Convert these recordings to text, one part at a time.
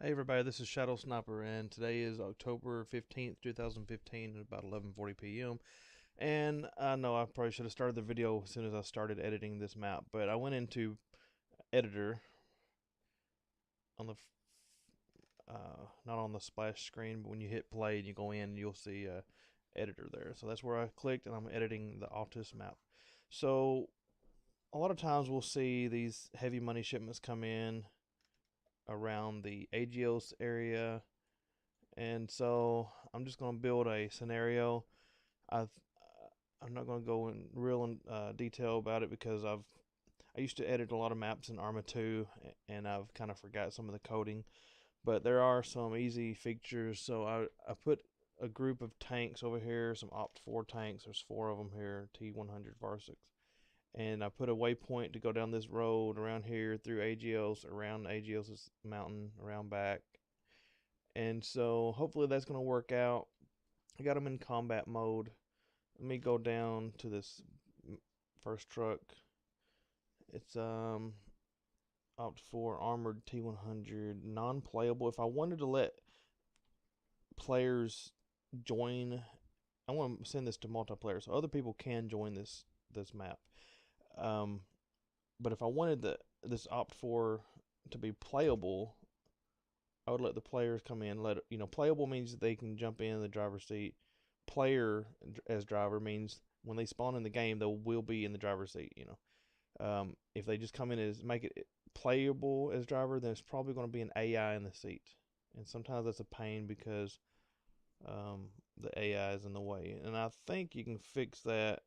Hey everybody, this is ShadowSniper, and today is October 15th, 2015 at about 11:40 p.m. And I know I probably should have started the video as soon as I started editing this map, but I went into editor on the not on the splash screen, but when you hit play and you go in, you'll see editor there. So that's where I clicked, and I'm editing the Altis map. So a lot of times we'll see these heavy money shipments come in around the AGOS area. And so I'm just going to build a scenario. I've, I'm not going to go in real detail about it because I used to edit a lot of maps in Arma 2, and I've kind of forgot some of the coding. But there are some easy features. So I put a group of tanks over here, some Opt 4 tanks. There's 4 of them here, T100 Varsics. And I put a waypoint to go down this road around here through AGOS, around AGOS mountain, around back, and so hopefully that's going to work out. I got them in combat mode. Let me go down to this first truck. It's opt for armored T100, non-playable. If I wanted to let players join, I want to send this to multiplayer so other people can join this map. Um, but if I wanted this opt for to be playable, I would let the players come in. Playable means they can jump in the driver's seat. Player as driver means when they spawn in the game, they will be in the driver's seat. If they just come in as make it playable as driver, then it's probably going to be an AI in the seat, and sometimes that's a pain because the AI is in the way. And I think you can fix that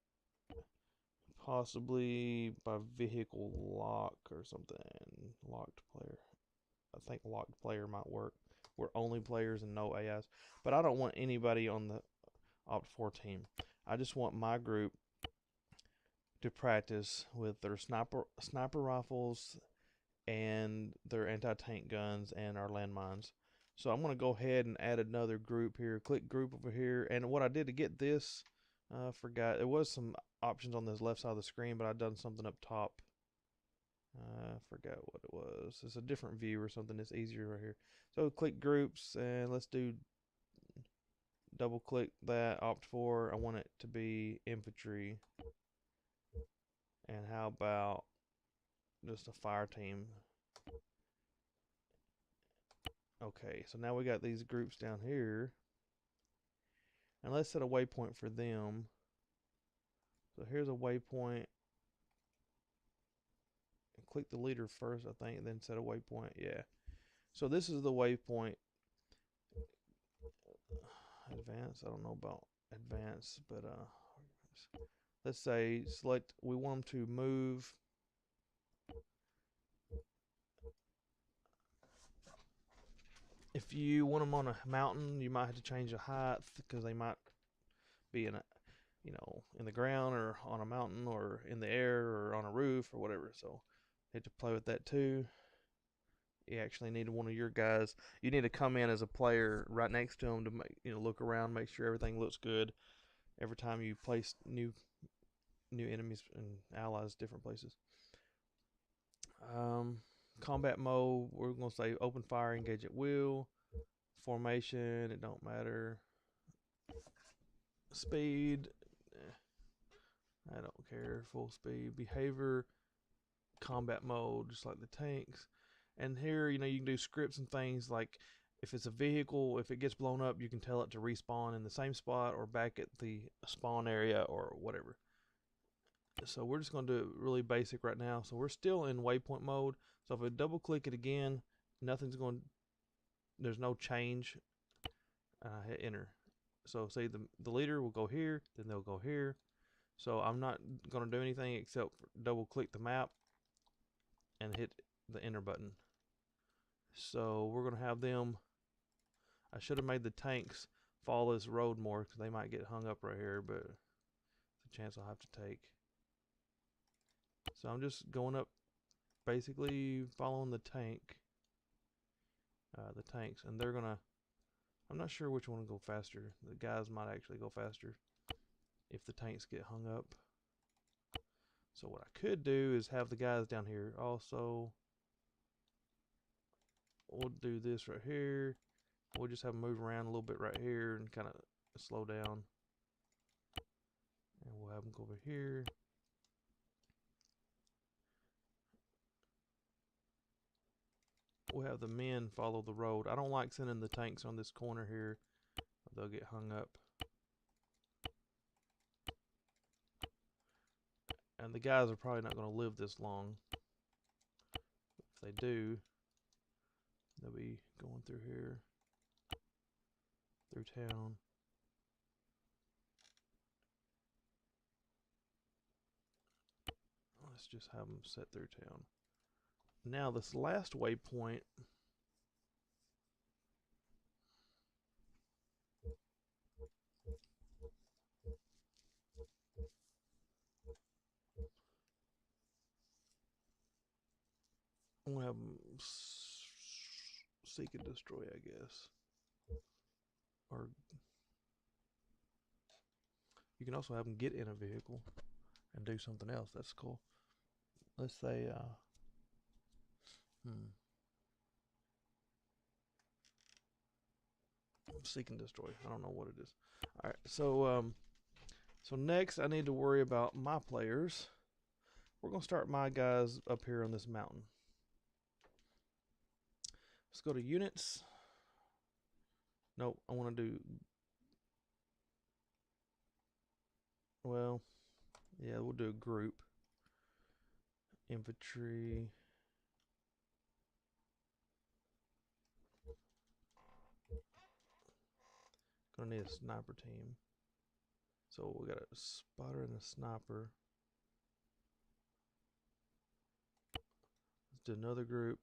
possibly by vehicle lock or something. Locked player. I think locked player might work. We're only players and no AIs. But I don't want anybody on the Opt 4 team. I just want my group to practice with their sniper rifles and their anti-tank guns and our landmines. So I'm going to go ahead and add another group here. Click group over here. And what I did to get this, I forgot. There was some options on this left side of the screen, but I've done something up top. I forgot what it was. It's a different view or something. It's easier right here. So click groups and let's do double click that opt for. I want it to be infantry. And how about just a fire team? Okay, so now we got these groups down here. And let's set a waypoint for them. So here's a waypoint. Click the leader first, I think, and then set a waypoint. Yeah. So this is the waypoint. Advanced. I don't know about advanced, but let's say select. We want them to move. If you want them on a mountain, you might have to change the height because they might be in the ground or on a mountain or in the air or on a roof or whatever. So you have to play with that too. You actually need one of your guys. You need to come in as a player right next to them to look around, make sure everything looks good. Every time you place new enemies and allies different places. Combat mode, we're gonna say open fire, engage at will. Formation, it don't matter. Speed, I don't care. Full speed. Behavior, combat mode, just like the tanks. And here, you can do scripts and things like if it's a vehicle, if it gets blown up, you can tell it to respawn in the same spot or back at the spawn area or whatever. So we're just going to do it really basic right now. So we're still in waypoint mode. So if I double click it again, there's no change. Hit enter. So say the leader will go here, then they'll go here. So I'm not going to do anything except double click the map and hit the enter button. So we're going to have them. I should have made the tanks follow this road more because they might get hung up right here, but it's a chance I'll have to take. So I'm just going up, basically following the tanks, and they're gonna. I'm not sure which one will go faster. The guys might actually go faster if the tanks get hung up. So what I could do is have the guys down here also. we'll do this right here. We'll just have them move around a little bit right here and kind of slow down. And we'll have them go over here. We'll have the men follow the road. I don't like sending the tanks on this corner here. They'll get hung up. And the guys are probably not going to live this long. If they do, they'll be going through here, through town. Let's just have them set through town. Now this last waypoint, I'm going to have them seek and destroy, I guess. Or you can also have them get in a vehicle and do something else. That's cool. Let's say, seek and destroy. I don't know what it is. All right, so next I need to worry about my players. We're gonna start my guys up here on this mountain. Let's go to units. Nope, I want to do. Well, yeah, we'll do a group. Infantry. Gonna need a sniper team. So we got a spotter and a sniper. Let's do another group.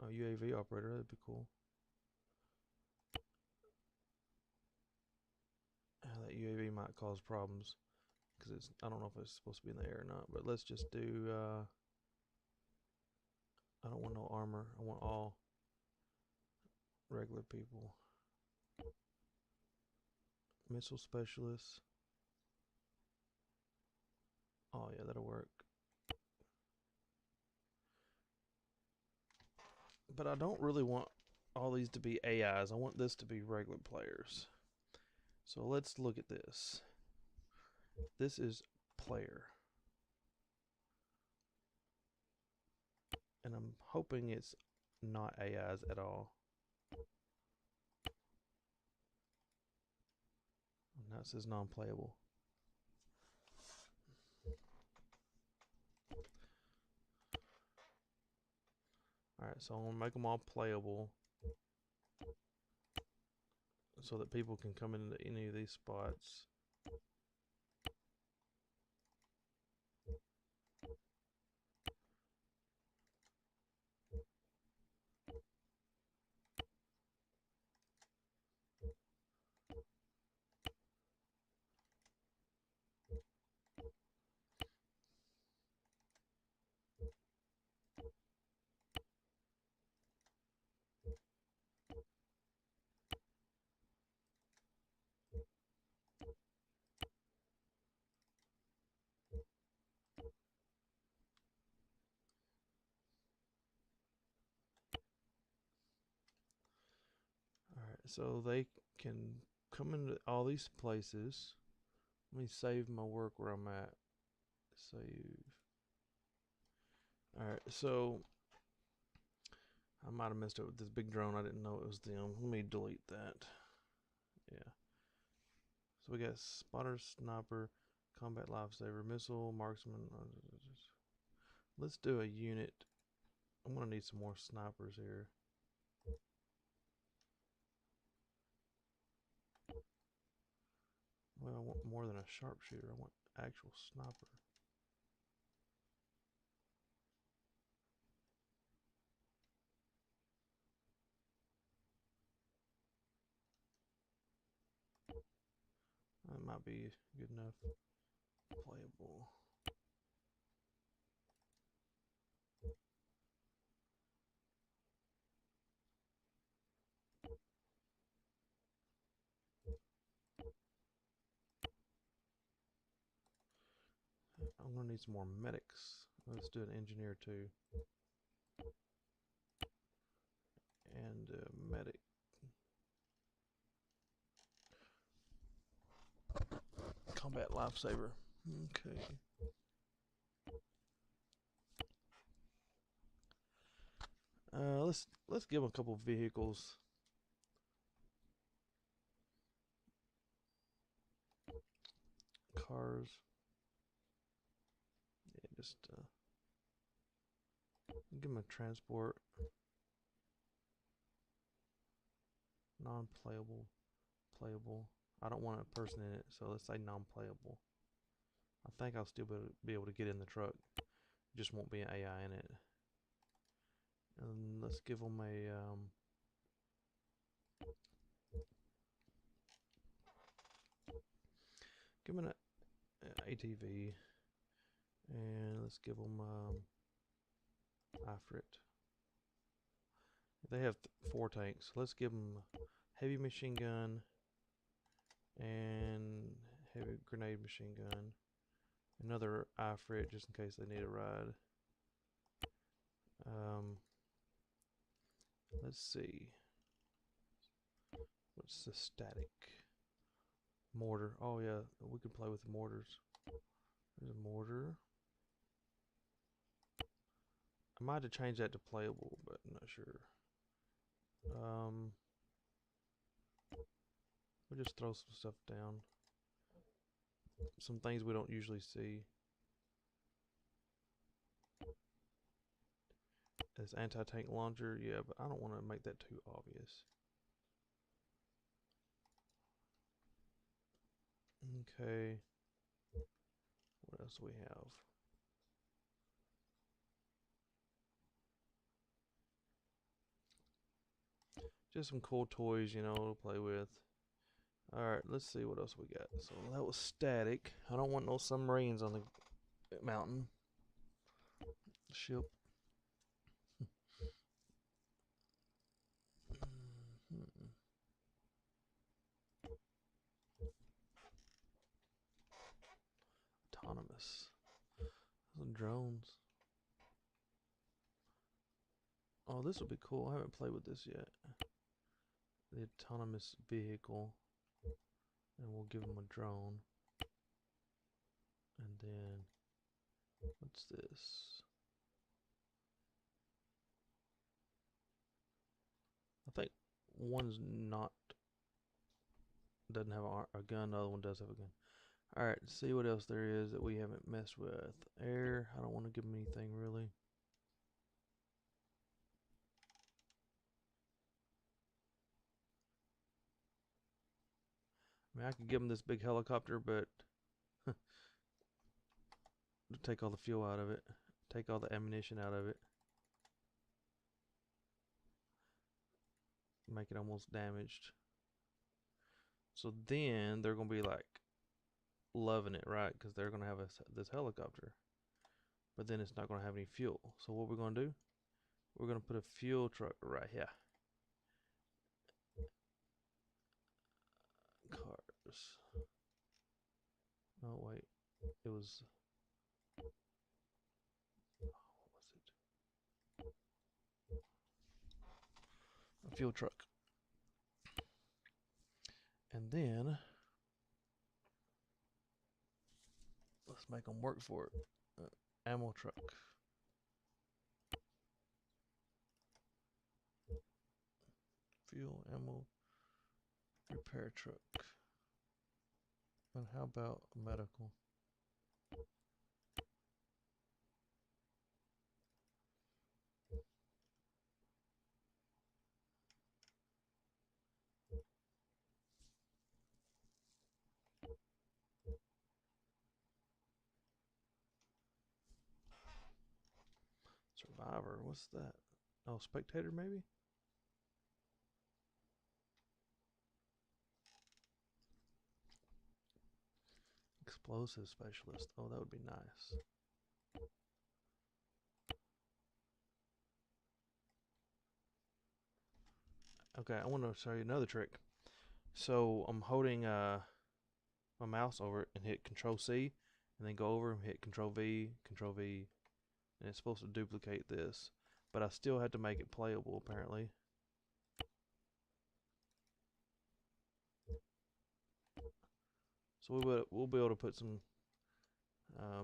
Oh, UAV operator, that'd be cool. That UAV might cause problems because I don't know if it's supposed to be in the air or not, but let's just do, I don't want no armor. I want all regular people. Missile specialists. Oh yeah, that'll work. But I don't really want all these to be AIs. I want this to be regular players. So let's look at this. This is player. And I'm hoping it's not AIs at all. Now it says non-playable. Alright, so I'm going to make them all playable so that people can come into any of these spots. Alright, so they can come into all these places. Let me save my work where I'm at. Save. Alright, so I might have messed up with this big drone. I didn't know it was them. Let me delete that. Yeah. So we got spotter, sniper, combat lifesaver, missile, marksman. Let's do a unit. I'm gonna need some more snipers here. Well, I want more than a sharpshooter. I want actual sniper. That might be good enough. Playable. I'm gonna need some more medics. Let's do an engineer too. And medic. Combat lifesaver. Okay. Let's give them a couple vehicles. Cars. Yeah, just give them a transport. Non-playable. Playable. I don't want a person in it, so let's say non-playable. I think I'll still be able to get in the truck. Just won't be an AI in it. And let's give them a give them an ATV, and let's give them Ifrit. They have 4 tanks. Let's give them heavy machine gun and heavy grenade machine gun. Another Ifrit just in case they need a ride. Let's see. What's the static? Mortar. Oh yeah, we can play with mortars. There's a mortar. I might have to change that to playable, but I'm not sure. We'll just throw some stuff down. Some things we don't usually see. This anti-tank launcher, yeah, but I don't want to make that too obvious. Okay. What else do we have? Just some cool toys, you know, to play with. Alright, let's see what else we got. So that was static. I don't want no submarines on the mountain. Ship. Autonomous. Some drones. Oh, this would be cool. I haven't played with this yet. The autonomous vehicle. And we'll give them a drone. And then, what's this? I think one's not, doesn't have a gun, the other one does have a gun. Alright, let's see what else there is that we haven't messed with. Air, I don't want to give them anything really. I mean, I could give them this big helicopter, but take all the fuel out of it, take all the ammunition out of it, make it almost damaged. So then they're gonna be like loving it, right? Because they're gonna have this helicopter, but then it's not gonna have any fuel. So what we're gonna do? We're gonna put a fuel truck right here. Cars. Oh wait, it was. What was it? A fuel truck. And then let's make them work for it. Ammo truck. Fuel, ammo, repair truck. And how about medical? Survivor, what's that? Oh, spectator maybe? Explosive specialist. Oh, that would be nice. Okay, I want to show you another trick. So I'm holding my mouse over it and hit Control C, and then go over and hit Control V, and it's supposed to duplicate this. But I still had to make it playable apparently. So we'll be able to put some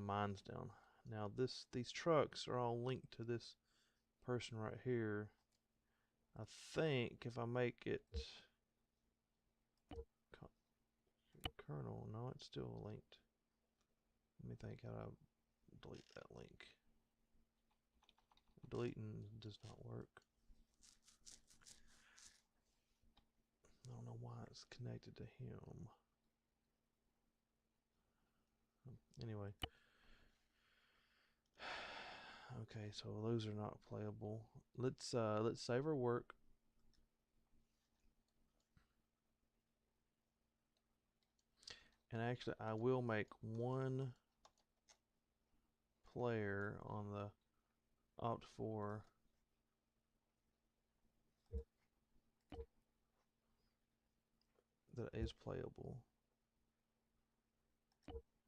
mines down. Now these trucks are all linked to this person right here. I think if I make it kernel, no, it's still linked. Let me think how to delete that link. Deleting does not work. I don't know why it's connected to him. Anyway. Okay, so those are not playable. Let's save our work. And actually I will make one player on the Opt 4 that is playable,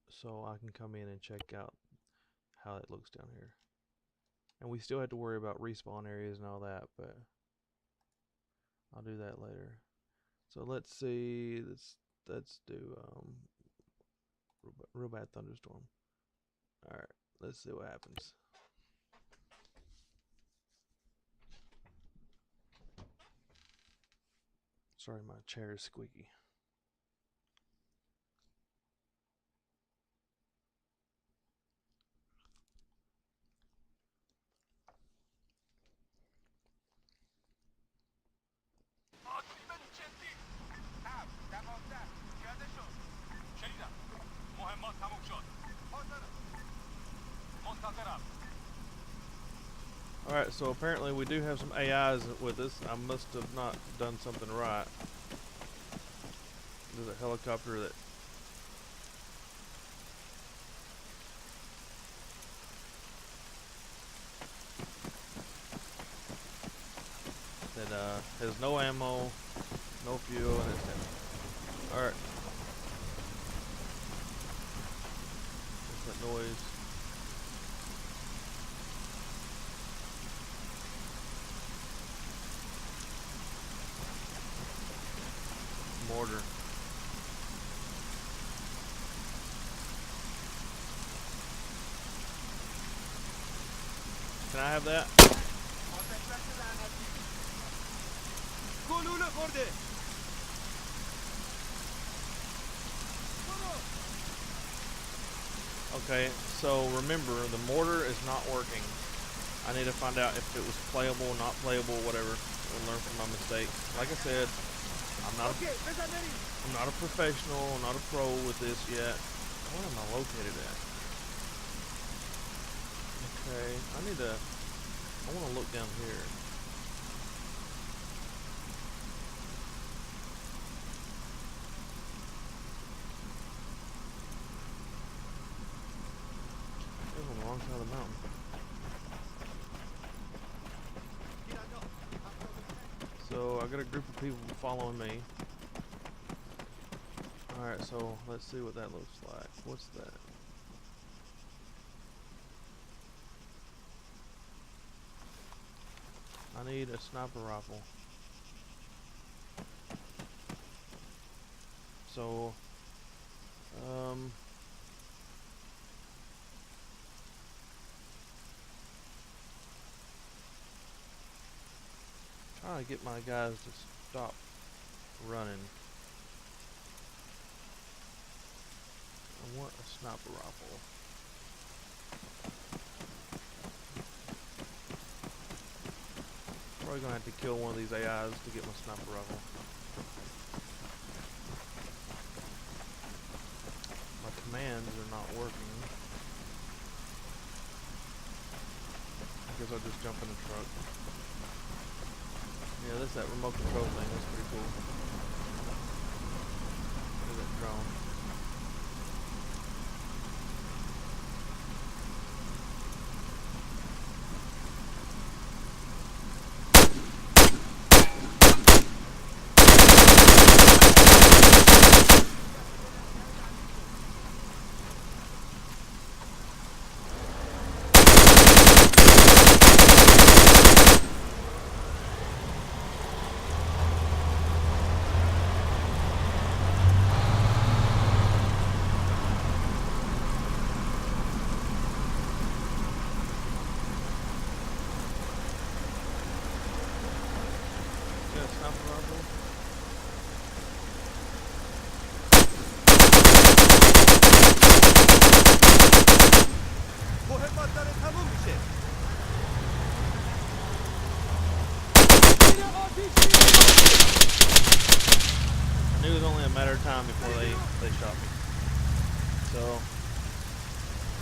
so I can come in and check out how it looks down here. And we still have to worry about respawn areas and all that, but I'll do that later. So let's see, let's do real bad thunderstorm. Alright, let's see what happens. Sorry, my chair is squeaky. Alright, so apparently we do have some AIs with us. I must have not done something right. There's a helicopter that has no ammo, no fuel, and it's empty. Alright. What's that noise? Mortar. Can I have that? Okay, so remember, the mortar is not working. I need to find out if it was playable, not playable, whatever, and learn from my mistake. Like I said, I'm not a professional, I'm not a pro with this yet. Where am I located at? Okay, I want to look down here. It was on the wrong side of the mountain. So I got a group of people following me. Alright, so let's see what that looks like. What's that? I need a sniper rifle. So, trying to get my guys to stop running. I want a sniper rifle. Probably gonna have to kill one of these AIs to get my sniper rifle. My commands are not working. I guess I'll just jump in the truck. Yeah, that's that remote control thing. That's pretty cool. Look at that drone. I knew it was only a matter of time before they shot me. So,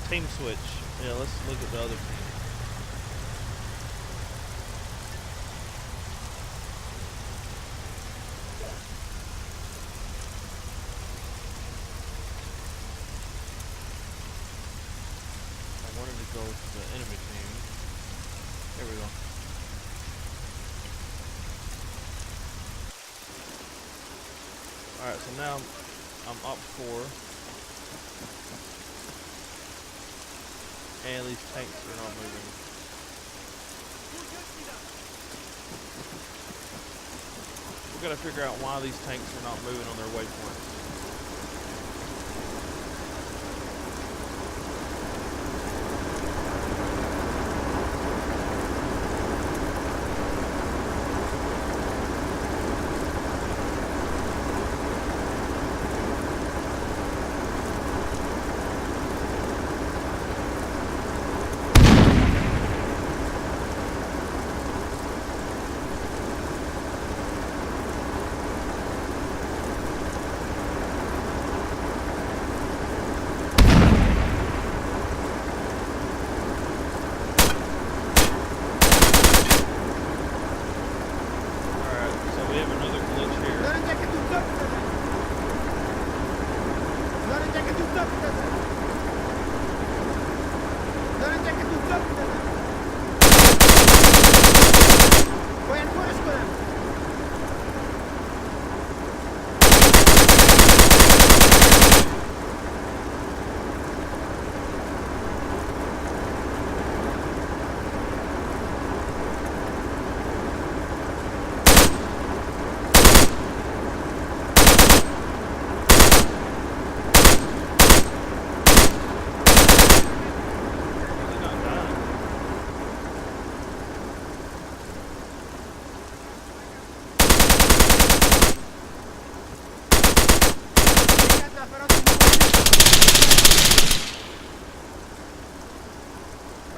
team switch. Yeah, let's look at the other team. I wanted to go to the enemy team. There we go. Alright, so now I'm up 4. And these tanks are not moving. We've got to figure out why these tanks are not moving on their waypoints.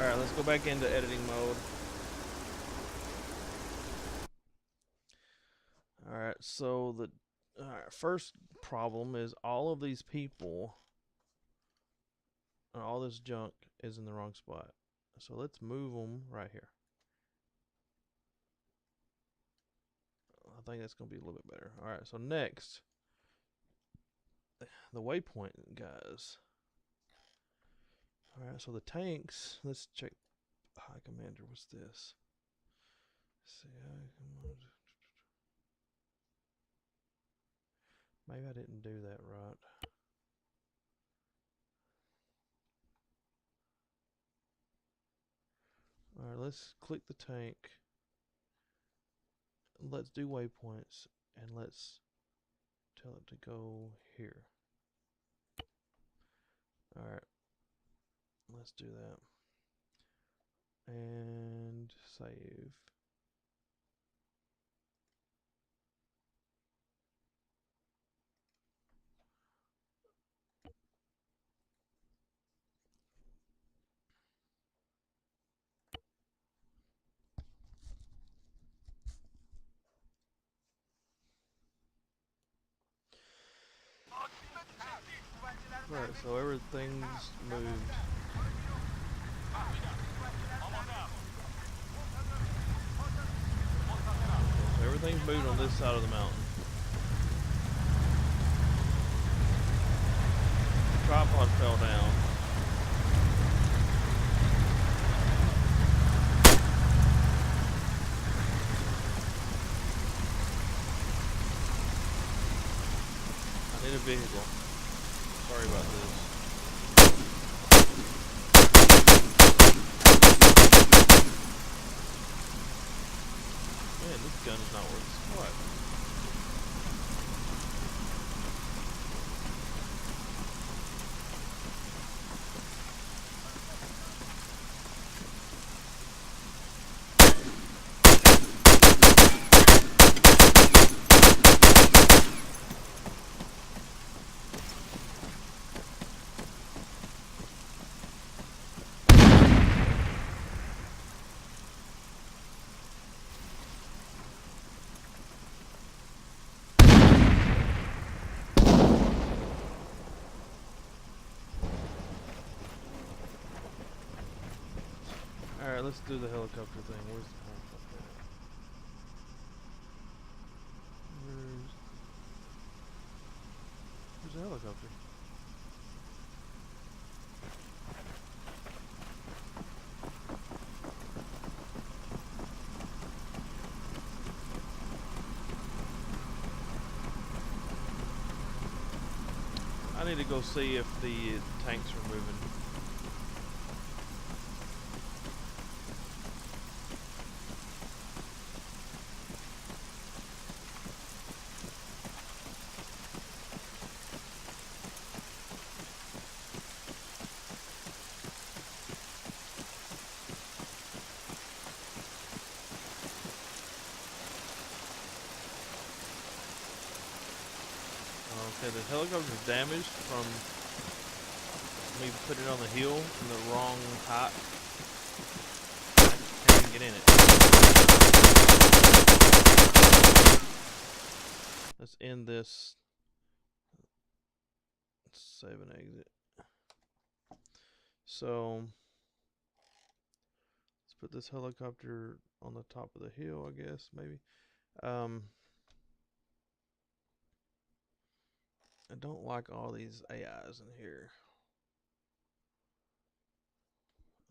Alright, let's go back into editing mode. Alright, so the first problem is all of these people, all this junk is in the wrong spot. So let's move them right here. I think that's going to be a little bit better. Alright, so next, the waypoint guys. Alright, so the tanks, let's check. High Commander, what's this? Let's see, maybe I didn't do that right. Alright, let's click the tank. Let's do waypoints, and let's tell it to go here. Alright, let's do that. And save. Right, so everything's moved. So everything's moved on this side of the mountain. The tripod fell down. I need a vehicle. Sorry about this. Man, this gun is not worth squat. Alright, let's do the helicopter thing. Where's the helicopter at? Where's the helicopter? I need to go see if the tanks are moving. Okay, the helicopter is damaged from me putting it on the hill in the wrong height. I can't even get in it. Let's end this. Let's save and exit. So let's put this helicopter on the top of the hill, I guess, maybe. I don't like all these AIs in here.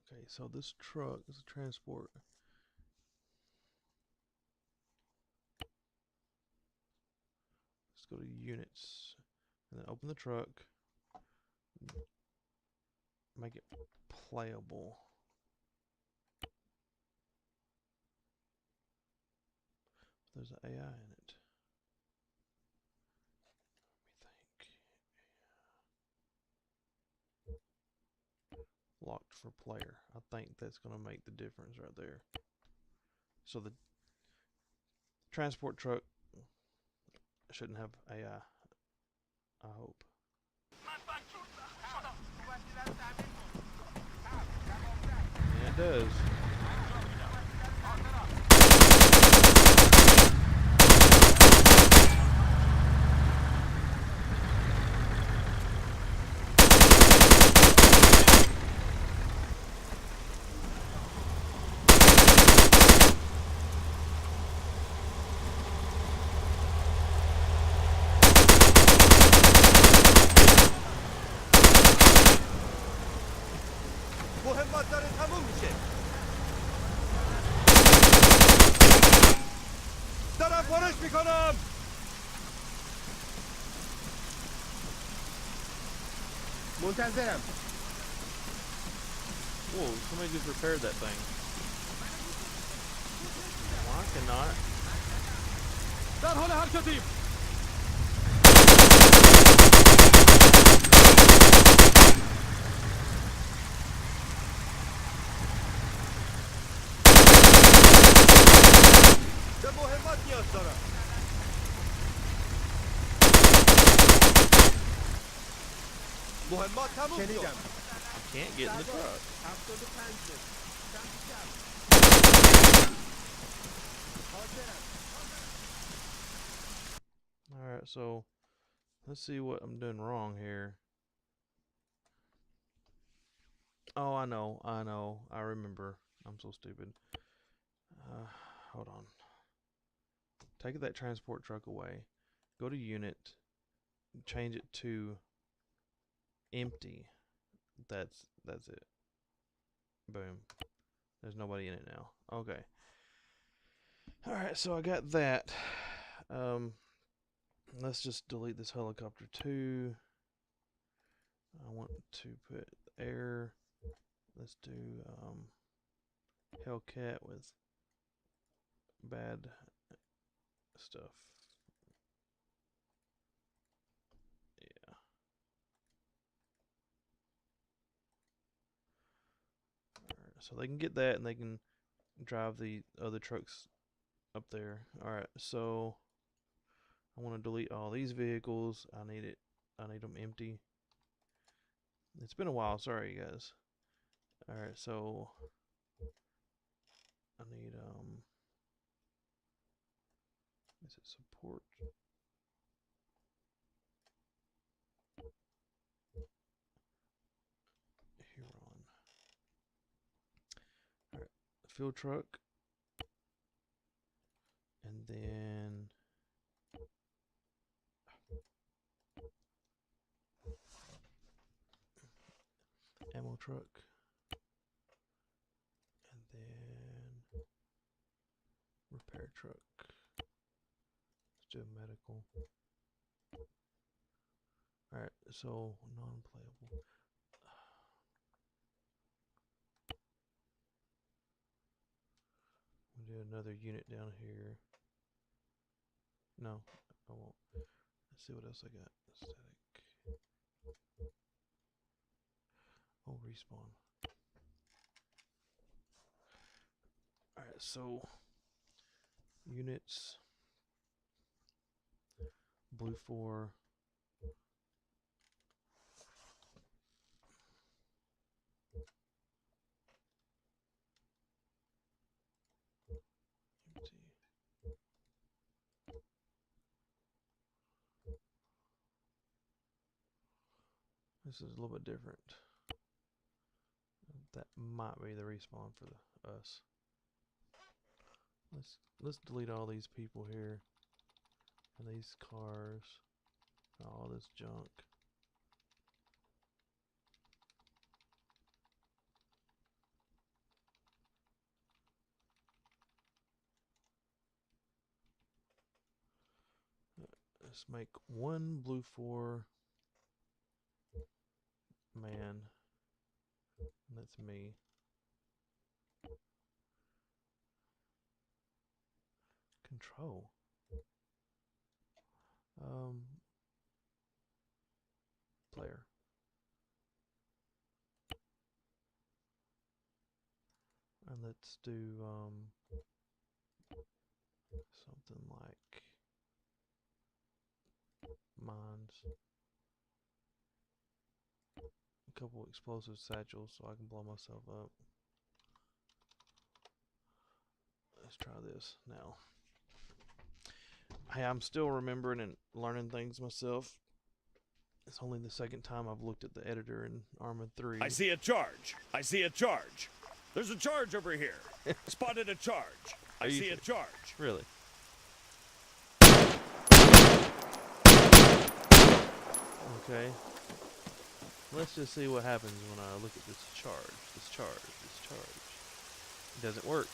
Okay, so this truck is a transport. Let's go to units and then open the truck. Make it playable. There's an AI in it. Let me think. Locked for player. I think that's going to make the difference right there. So the transport truck shouldn't have AI. I hope. Yeah, it does. مهمات تموم میشه. دارم پرش میکنم. منتظرم. Whoa, somebody just repaired that thing. Well, I cannot. در حال حرکتیم. به مهمات نیاز دارم. مهمات تموم شد. I can't get in the truck. Alright, so let's see what I'm doing wrong here. Oh, I know, I remember. I'm so stupid. Hold on. Take that transport truck away. Go to unit. Change it to empty. That's it. Boom. There's nobody in it now. Okay. Alright, so I got that. Let's just delete this helicopter too. I want to put air. Let's do Hellcat with bad stuff. Yeah. Alright, so they can get that and they can drive the other trucks up there. Alright, so I want to delete all these vehicles. I need them empty. It's been a while, sorry guys. Alright, so I need is it support? Huron. Alright, fuel truck. And then ammo truck. And then repair truck. Let's do a medical. Alright, so non-playable. We'll do another unit down here. No, I won't. Let's see what else I got. Static. Oh, respawn. Alright, so units. Blue 4. Empty. This is a little bit different. That might be the respawn for us. Let's delete all these people here and these cars, all this junk. Let's make one blue 4 man. And that's me. Control. Player. And let's do something like mines. A couple explosive satchels so I can blow myself up. Let's try this now. Hey, I'm still remembering and learning things myself. It's only the second time I've looked at the editor in Arma 3. I see a charge. I see a charge. There's a charge over here. Spotted a charge. I see a charge. Really? Okay. Let's just see what happens when I look at this charge. This charge. It doesn't work.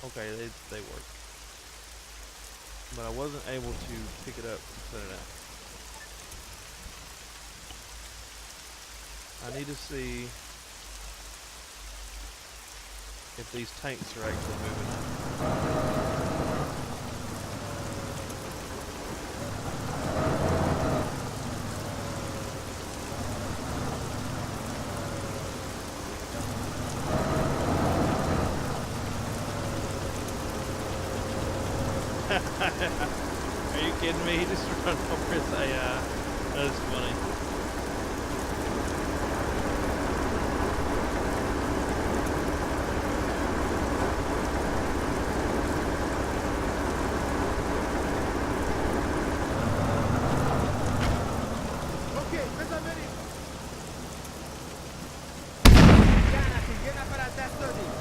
Okay, they work. But I wasn't able to pick it up and set it out. I need to see if these tanks are actually moving. Are you kidding me? He just run over his AI. That's funny. اوکی بذار بریم. یه نفر از دست دادیم.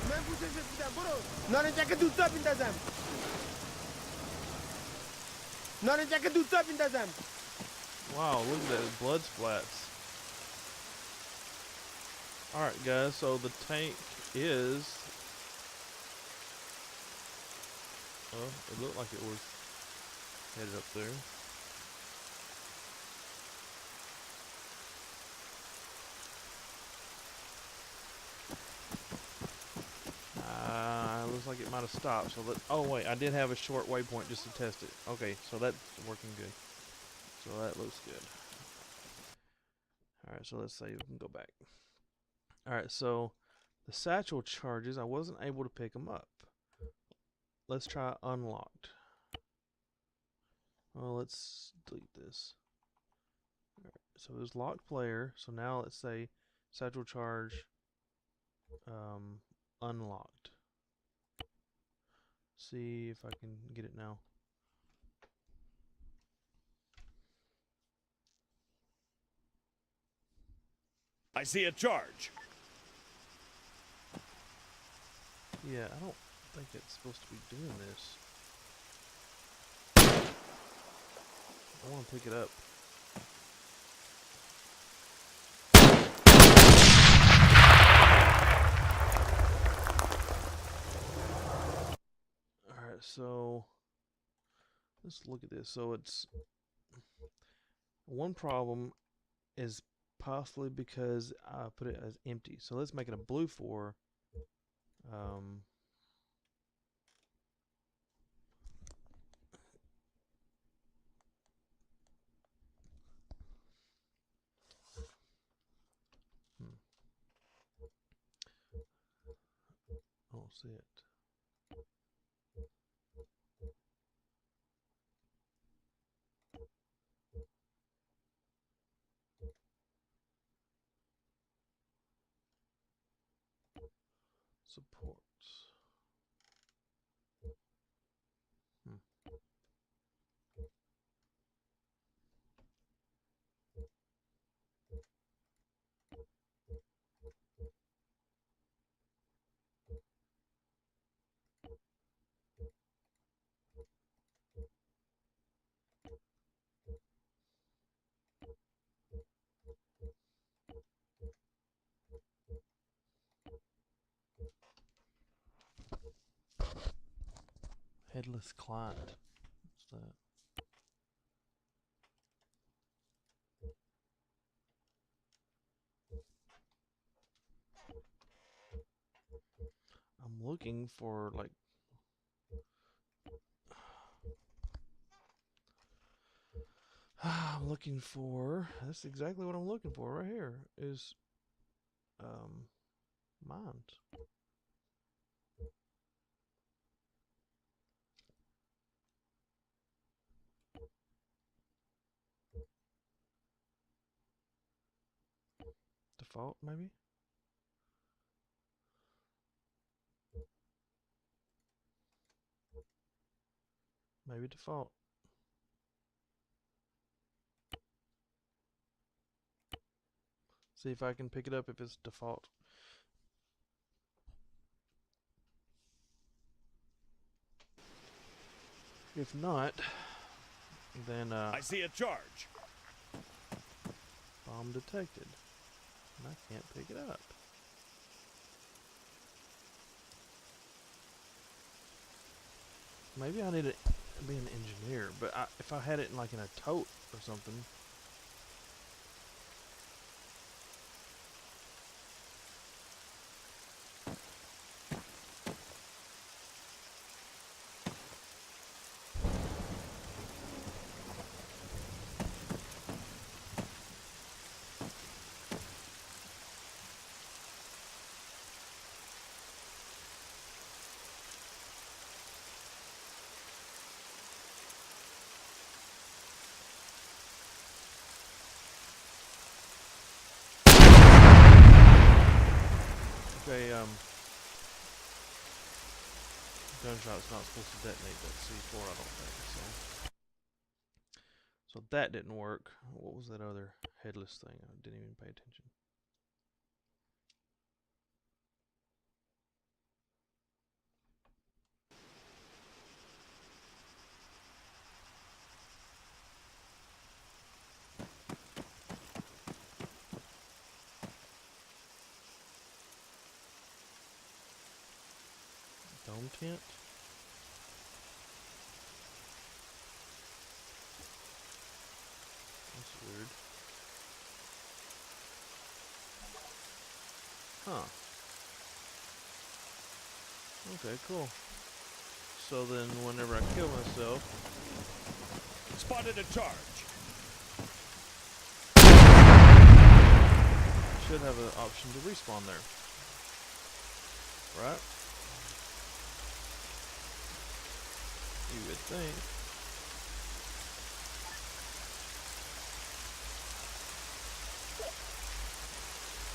من پوششت میدم برو. نارنجک دوستا بیندازم. نارنجک دوستا بیندازم. Wow, look at that blood splats. Alright guys, so the tank is... Well, it looked like it was headed up there. Looks like it might have stopped. So oh wait, I did have a short waypoint just to test it. Okay, so that's working good. So that looks good. Alright, so let's say we can go back. Alright, so the satchel charges, I wasn't able to pick them up. Let's try unlocked. Well, let's delete this. Alright, so there's locked player. So now let's say satchel charge unlocked. See if I can get it now. I see a charge. Yeah, I don't think it's supposed to be doing this. I want to pick it up. Alright, so let's look at this. So it's one problem is possibly because I put it as empty. So let's make it a blue 4. Um, I don't see it. Supports. Headless client. What's that? I'm looking for like I'm looking for that's exactly what I'm looking for right here is mines. Default maybe? Maybe default. See if I can pick it up if it's default. If not, then I see a charge. bomb detected. And I can't pick it up. Maybe I need to be an engineer, but if I had it in like in a tote or something. Okay, gunshot's not supposed to detonate that C4, I don't think, so that didn't work. What was that other headless thing? I didn't even pay attention. Dome tent? That's weird. Huh. Okay, cool. So then whenever I kill myself... Spotted a charge. I should have an option to respawn there. Right? You would think.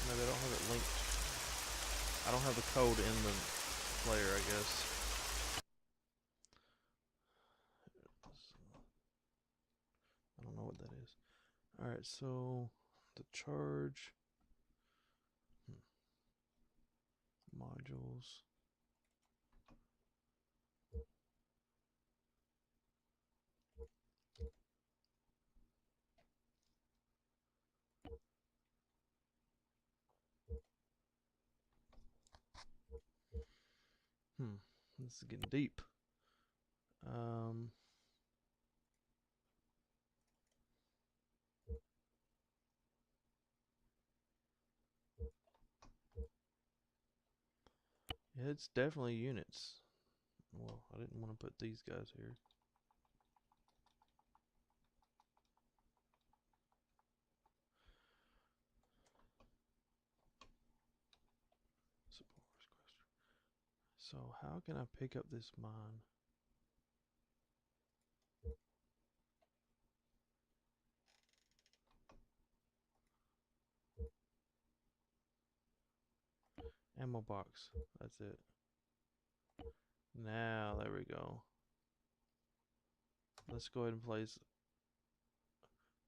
Maybe I don't have it linked. I don't have the code in the player, I guess. I don't know what that is. Alright, so the charge. Modules. This is getting deep. Yeah, it's definitely units. Well, I didn't want to put these guys here. So how can I pick up this mine? Ammo box. That's it. Now, there we go. Let's go ahead and place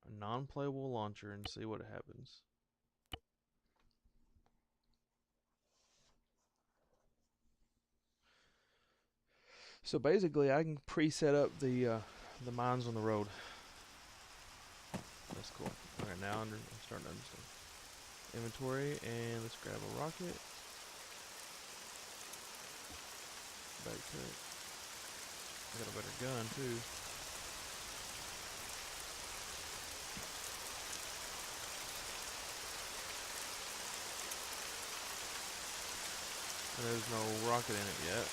a non-playable launcher and see what happens. So basically, I can preset up the mines on the road. That's cool. All right, now I'm starting to understand. Inventory, and let's grab a rocket. Backpack. I got a better gun too. And there's no rocket in it yet.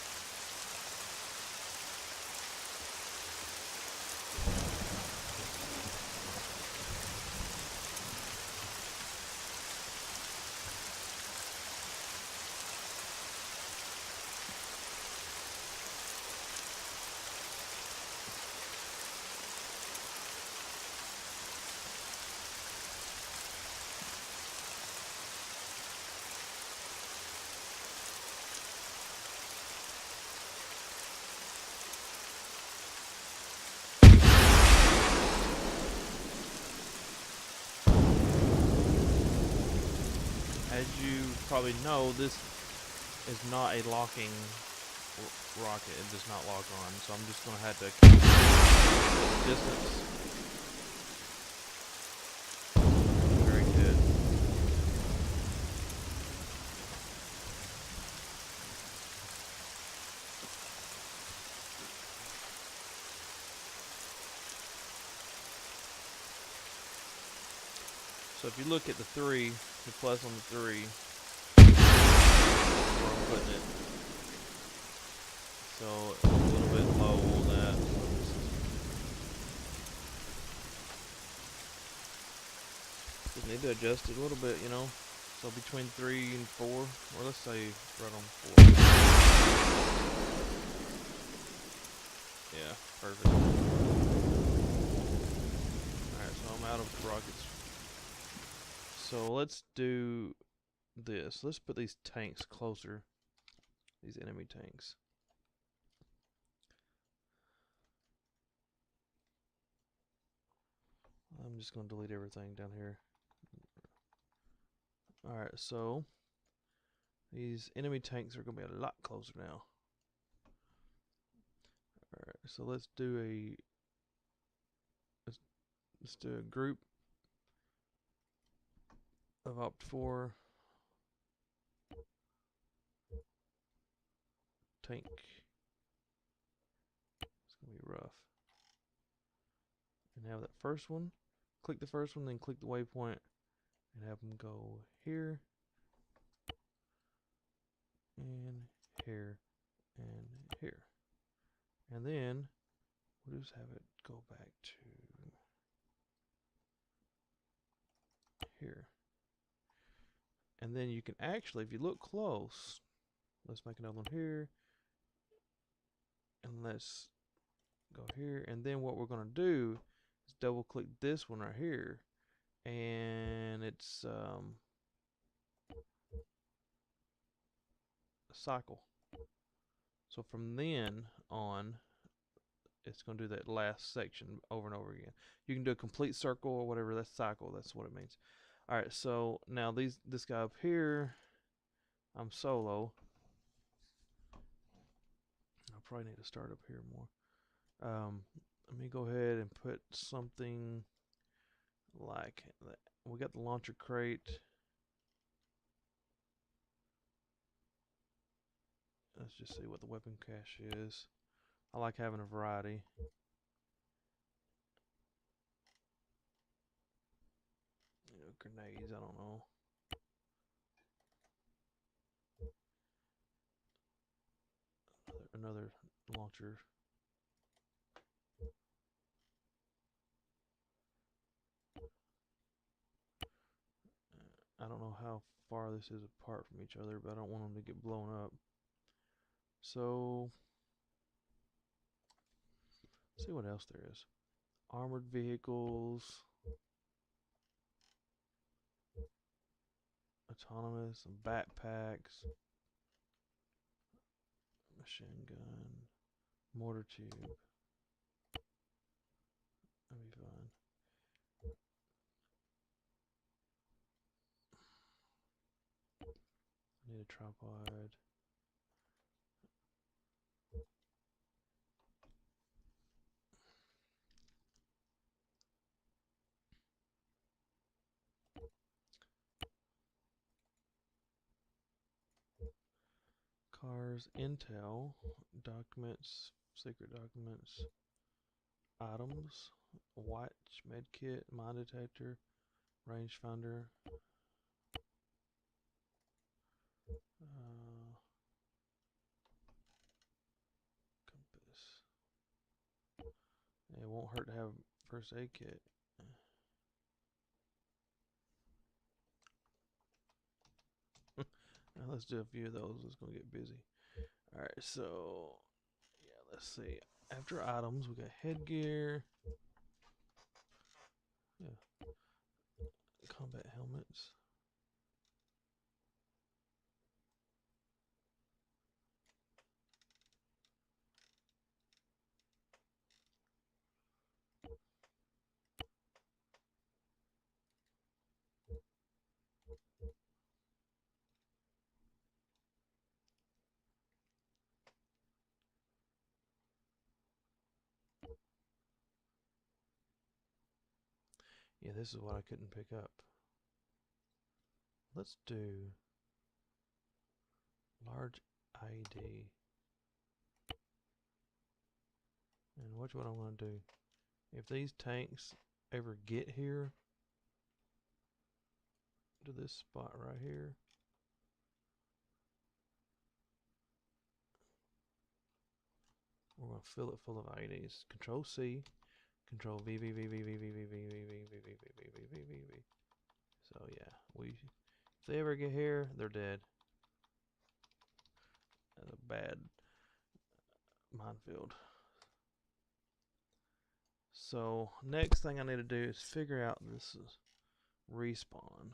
As you probably know, this is not a locking rocket. It does not lock on, so I'm just going to have to keep distance. Very good. So if you look at the 3, the plus on the 3, where I'm putting it. So it's a little bit low on that. Just need to adjust it a little bit, you know. So between 3 and 4, or let's say right on 4. Yeah, perfect. Alright, so I'm out of rockets. So let's do this. Let's put these tanks closer. These enemy tanks. I'm just going to delete everything down here. Alright, so these enemy tanks are going to be a lot closer now. Alright, so let's do a group of opt for tank. It's going to be rough. And have that first one. Click the first one, then click the waypoint and have them go here and here and here. And then we'll just have it go back to here. And then you can actually, if you look close, let's make another one here. And let's go here. And then what we're going to do is double click this one right here. And it's a cycle. So from then on, it's going to do that last section over and over again. You can do a complete circle or whatever. That's cycle. That's what it means. All right. So now this guy up here, I'm solo. I probably need to start up here more. Let me go ahead and put something like that. We got the launcher crate. Let's just see what the weapon cache is. I like having a variety. You know, grenades, I don't know. Another launcher. I don't know how far this is apart from each other, but I don't want them to get blown up. So, let's see what else there is. Armored vehicles, autonomous, some backpacks, machine gun, mortar tube. That'd be fun. I need a tripod. Cars, intel, documents, secret documents, items, watch, medkit, mine detector, rangefinder, compass. It won't hurt to have first aid kit. Now let's do a few of those. It's gonna get busy. All right, so yeah, let's see. After items, we got headgear. Yeah, combat helmets. Yeah, this is what I couldn't pick up. Let's do large ID. And watch what I'm going to do. If these tanks ever get here to this spot right here, we're going to fill it full of IDs. Control C, Control V, V, V, V, V, V, V, V, V, V, V, V, V, V, V, V, V, V. So yeah, if they ever get here, they're dead. That's a bad minefield. So next thing I need to do is figure out this is respawn.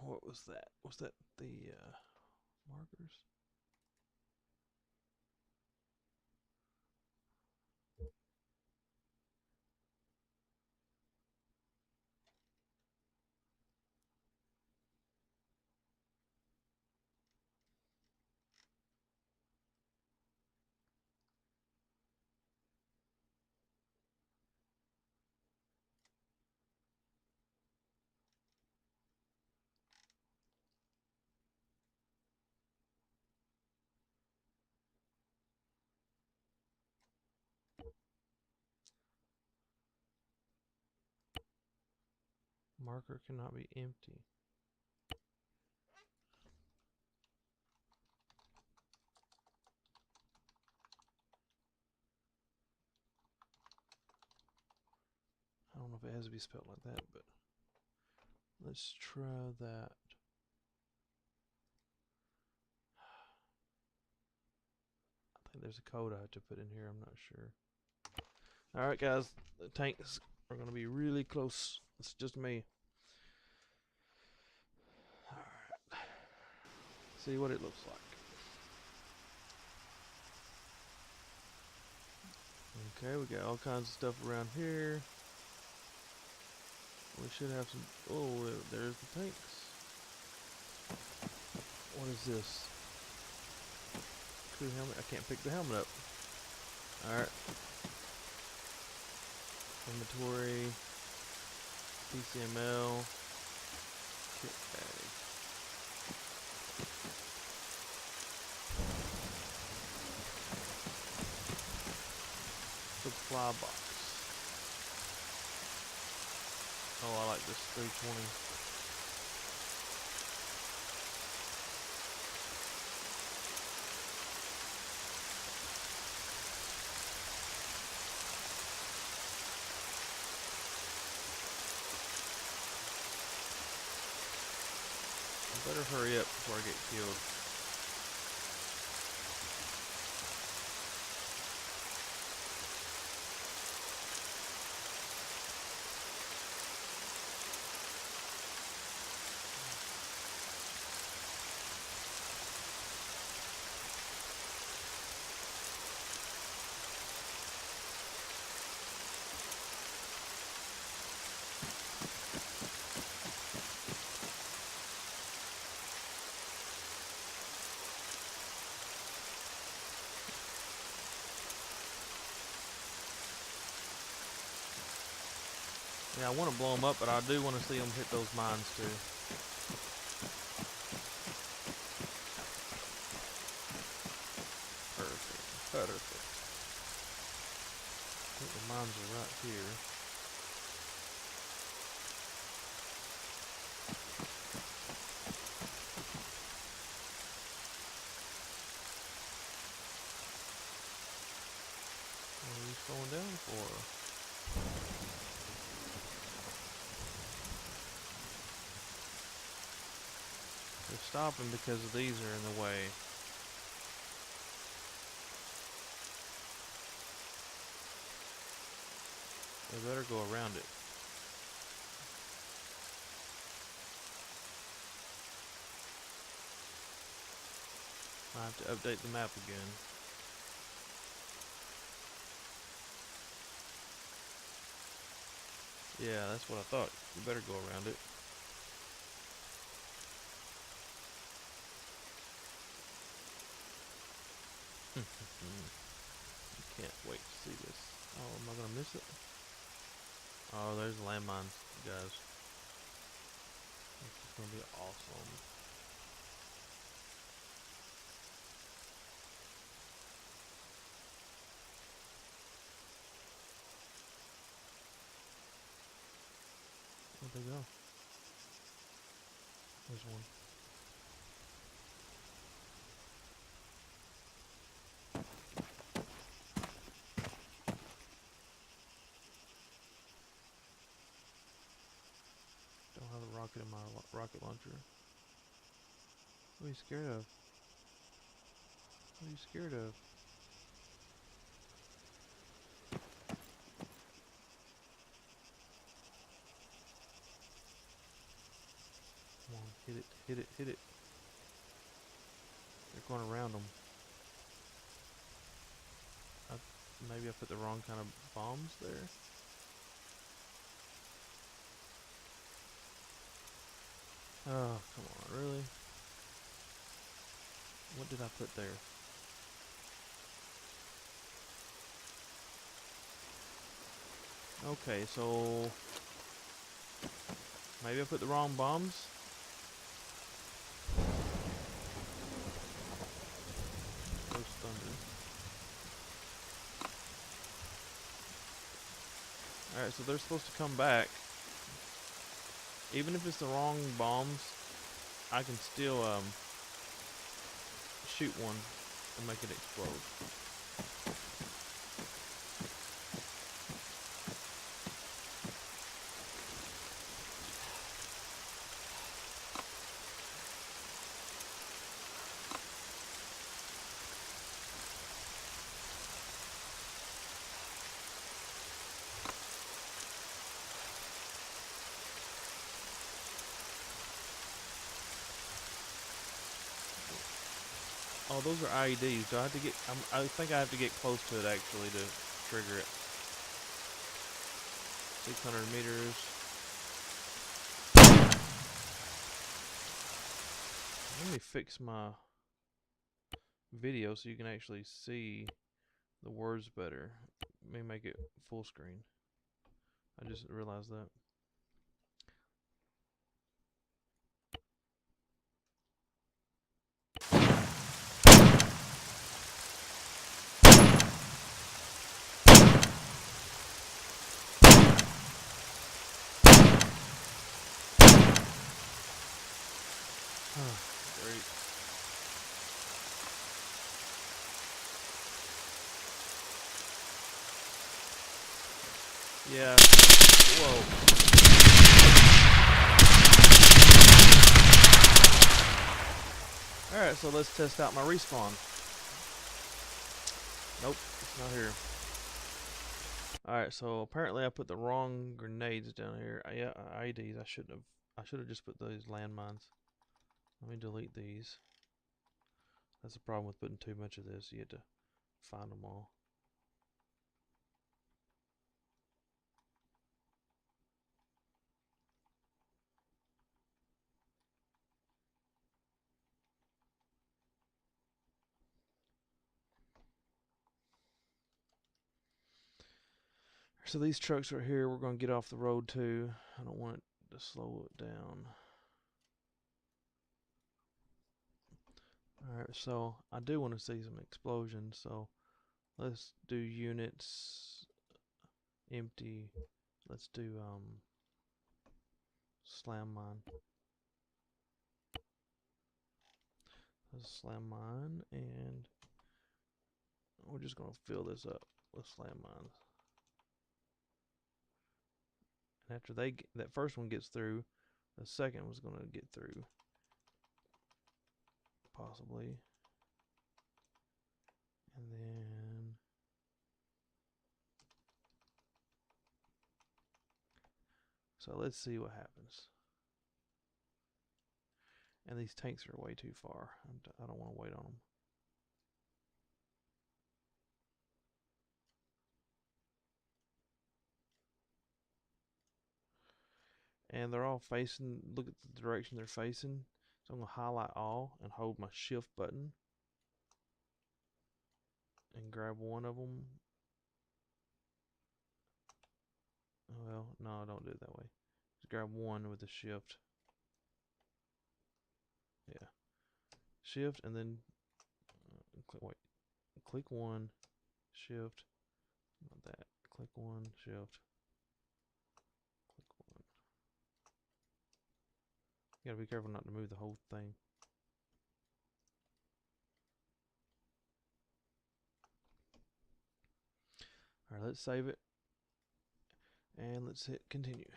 What was that? Was that the markers? Marker cannot be empty. I don't know if it has to be spelled like that, but let's try that. I think there's a code I have to put in here. I'm not sure. Alright, guys. The tanks are going to be really close. It's just me. Alright. See what it looks like. Okay, we got all kinds of stuff around here. We should have some. Oh, there's the tanks. What is this? Crew helmet? I can't pick the helmet up. Alright. Inventory. PCML. Kit bag. Supply box. Oh, I like this 320. I better hurry up before I get killed. Yeah, I want to blow them up, but I do want to see them hit those mines too. Perfect. Perfect. I think the mines are right here. What are you slowing down for? They're stopping because these are in the way. They better go around it. I have to update the map again. Yeah, that's what I thought. You better go around it. Can't wait to see this. Oh, am I gonna miss it? Oh, there's landmines, guys. This is gonna be awesome. Where'd they go? There's one. Don't have a rocket in my rocket launcher. What are you scared of? What are you scared of? Come on, hit it, hit it, hit it. They're going around them. Maybe I put the wrong kind of bombs there. Oh, come on, really? What did I put there? Okay, so maybe I put the wrong bombs. Ghost thunder. Alright, so they're supposed to come back. Even if it's the wrong bombs, I can still shoot one and make it explode. Oh, those are IEDs. Do I have to get? I think I have to get close to it actually to trigger it. 600 meters. Let me fix my video so you can actually see the words better. Let me make it full screen. I just realized that. Great. Yeah. Whoa. Alright, so let's test out my respawn. Nope, it's not here. Alright, so apparently I put the wrong grenades down here. Yeah, IEDs. I should have just put those landmines. Let me delete these. That's the problem with putting too much of this. You have to find them all. So these trucks right here, we're going to get off the road too. I don't want it to slow it down. Alright, so I do want to see some explosions, so let's do units empty. Let's do slam mine. Let's slam mine, and we're just gonna fill this up with slam mines. And after that first one gets through, the second one's gonna get through, possibly. And then so let's see what happens. And these tanks are way too far. I don't want to wait on them. And they're all facing, look at the direction they're facing. So I'm going to highlight all and hold my shift button and grab one of them. Well, no, don't do it that way. Just grab one with the shift. Yeah. Shift and then click one, shift, not that. Click one, shift. Click one. You gotta be careful not to move the whole thing. Alright, let's save it. And let's hit continue.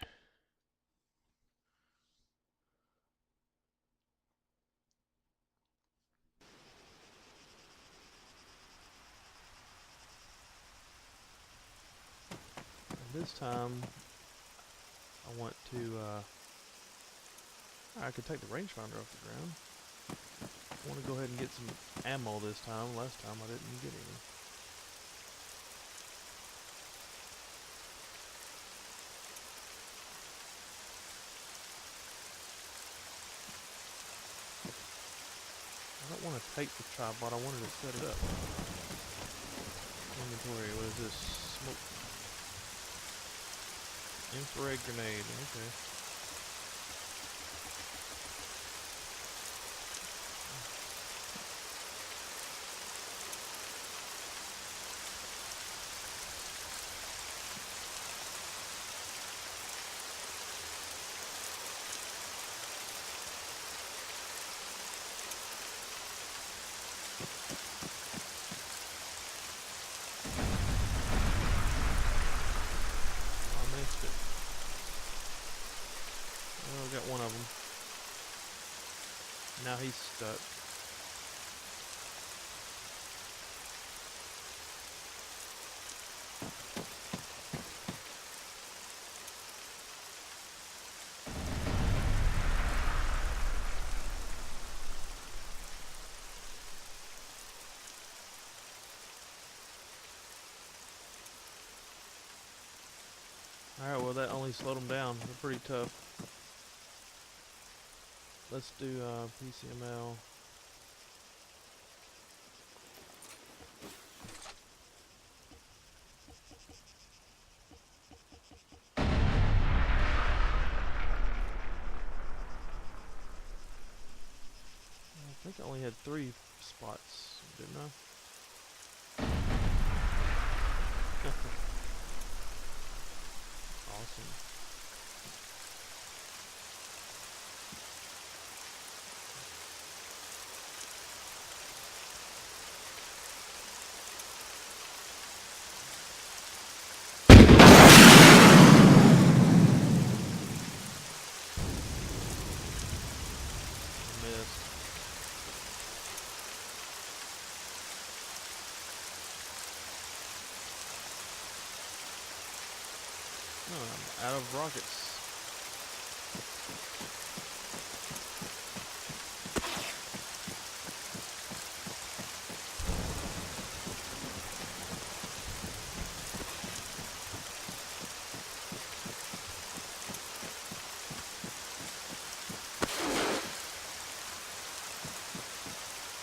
And this time, I want to, I could take the rangefinder off the ground. I want to go ahead and get some ammo this time. Last time I didn't get any. I don't want to take the tripod, I wanted to set it up. Inventory, what is this? Smoke. Infrared grenade, okay. Oh, got one of them. Now he's stuck. Alright, well that only slowed them down. They're pretty tough. let's do PCML. I think I only had 3 spots, didn't I? Awesome. Missed. Oh, I'm out of rockets.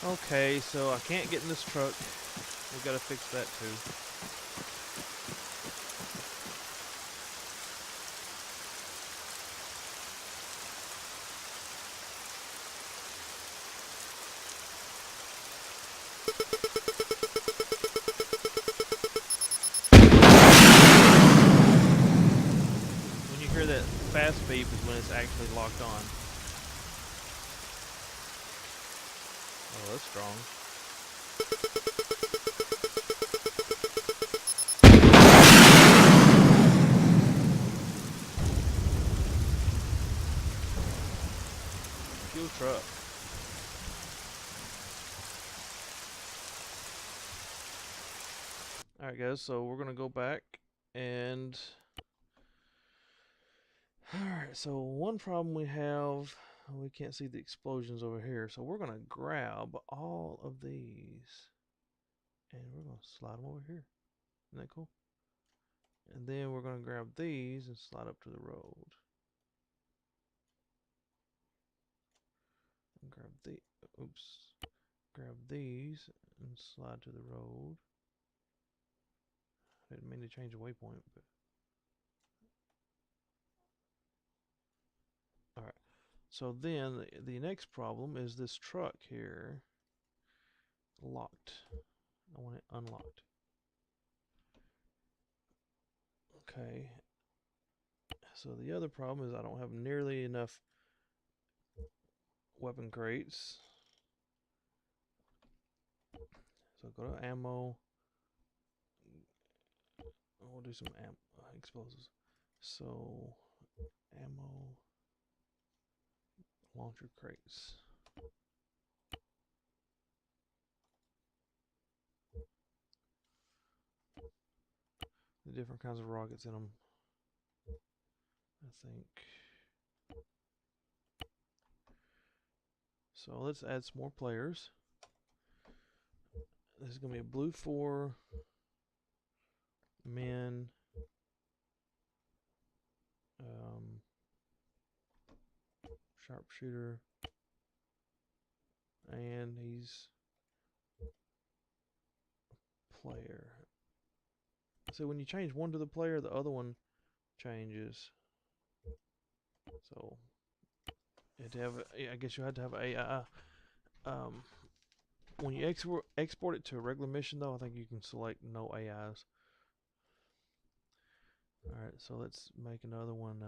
Okay, so I can't get in this truck. We gotta fix that too. When you hear that fast beep is when it's actually locked on. Oh, that's strong. Fuel truck. Alright guys, so we're gonna go back and alright, so one problem we have, we can't see the explosions over here, so we're gonna grab all of these and we're gonna slide them over here. Isn't that cool? And then we're gonna grab these and slide up to the road. And grab the grab these and slide to the road. I didn't mean to change the waypoint, but alright. So then the next problem is this truck here locked. I want it unlocked. Okay. So the other problem is I don't have nearly enough weapon crates. So go to ammo. We'll do some explosives. So ammo, launcher crates. The different kinds of rockets in them, I think. So let's add some more players. This is going to be a blue 4, men, sharpshooter, and he's player. So when you change one to the player, the other one changes. So you had to have, I guess you had to have AI. When you export it to a regular mission, though, I think you can select no AIs. All right, so let's make another one.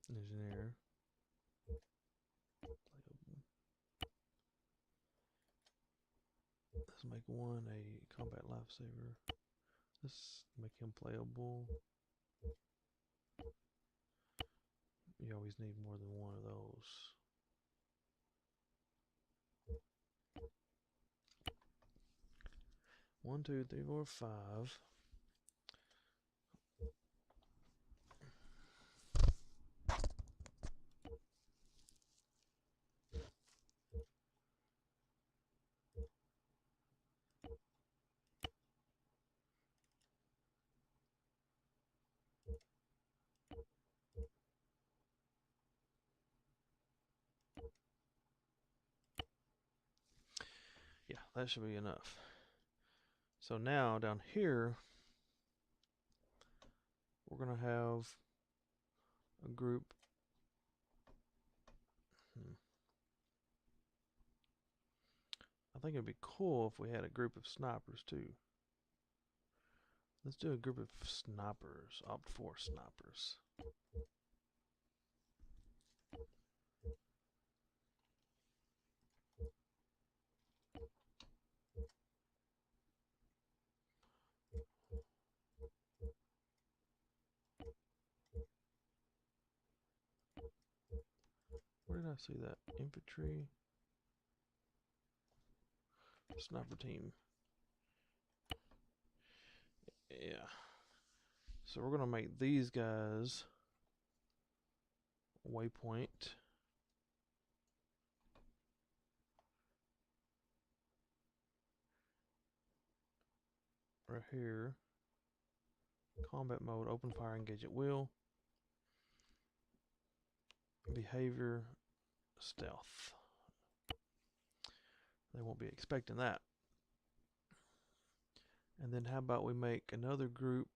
Engineer. Let's make one a combat lifesaver. Let's make him playable. You always need more than one of those. One, two, three, four, five. Yeah, that should be enough. So now down here, we're going to have a group. I think it'd be cool if we had a group of snipers too. Let's do a group of snipers, opt for snipers. Where did I see that? Infantry. Sniper team. Yeah. So we're going to make these guys waypoint. Right here. Combat mode, open fire, engage at will. Behavior, stealth. They won't be expecting that. And then how about we make another group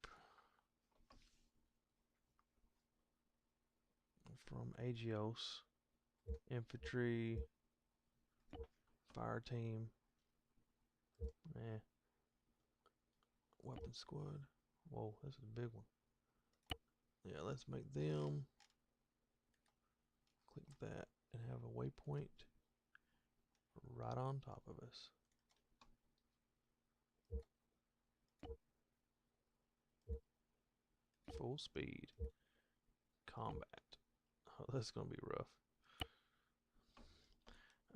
from Agios, infantry, fire team, weapon squad. Whoa, this is a big one. Yeah, let's make them. Click that and have a waypoint right on top of us. Full speed. Combat. Oh, that's going to be rough.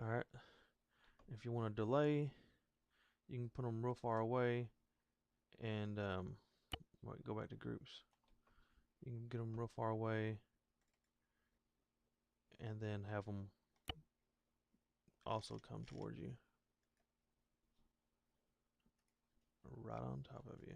Alright. If you want to delay, you can put them real far away and go back to groups. You can get them real far away and then have them also come towards you. Right on top of you.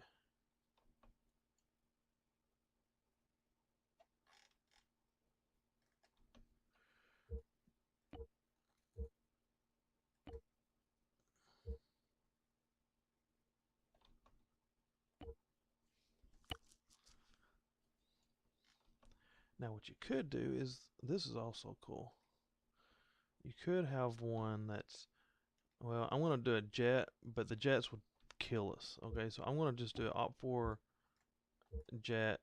Now what you could do is, this is also cool. You could have one that's, well, I'm going to do a jet, but the jets would kill us. Okay, so I'm going to just do an opt for jet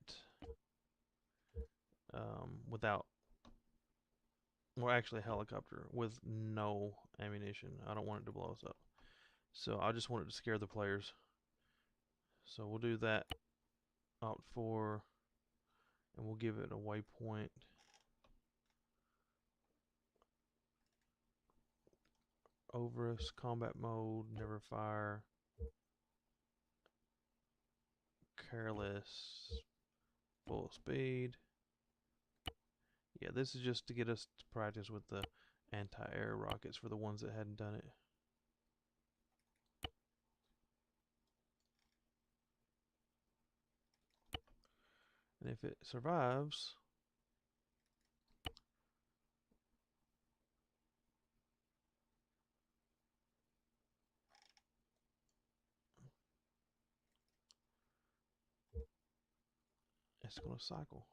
without, or actually a helicopter with no ammunition. I don't want it to blow us up. So I just want it to scare the players. So we'll do that, opt for, and we'll give it a waypoint. Over us, combat mode, never fire, careless, full speed. Yeah, this is just to get us to practice with the anti-air rockets for the ones that hadn't done it. And if it survives, it's going to cycle.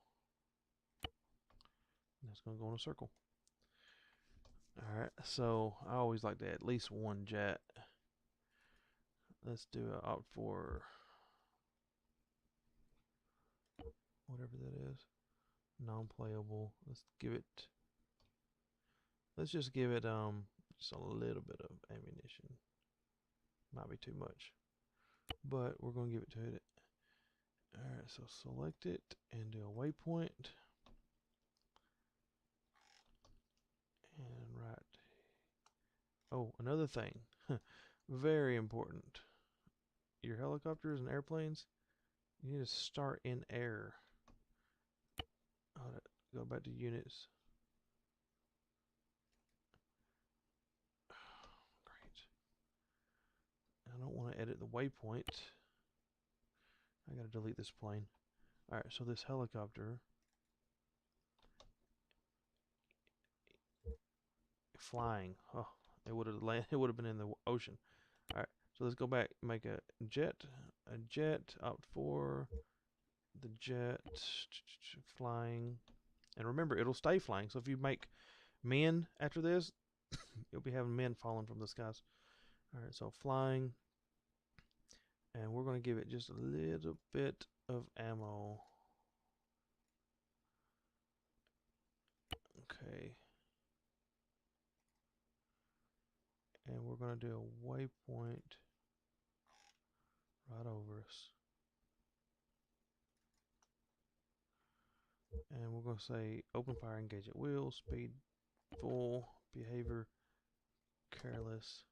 And it's going to go in a circle. Alright, so I always like to add at least one jet. Let's do an opt for whatever that is. Non-playable. Let's just give it just a little bit of ammunition. Might be too much, but we're going to give it to it. Alright, so select it and do a waypoint. And right. Oh, another thing. Very important. Your helicopters and airplanes, you need to start in air. Go back to units. Great. I don't want to edit the waypoint. I gotta delete this plane. Alright, so this helicopter flying. Oh, it would have been in the ocean. Alright, so let's go back, make a jet, opt for the jet, flying, and remember it'll stay flying, so if you make men after this, you'll be having men falling from the skies. Alright, so flying, and we're going to give it just a little bit of ammo. Okay. And we're going to do a waypoint right over us. And we're going to say open fire, engage at will, speed full, behavior careless.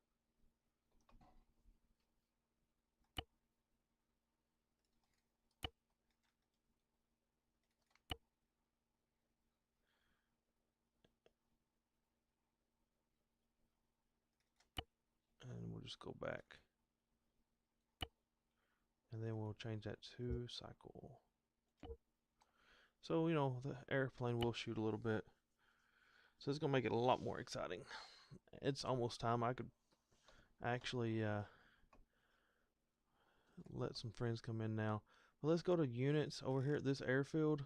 And we'll just go back. And then we'll change that to cycle. So, you know, the airplane will shoot a little bit. So it's going to make it a lot more exciting. It's almost time. I could actually let some friends come in now. Well, let's go to units over here at this airfield.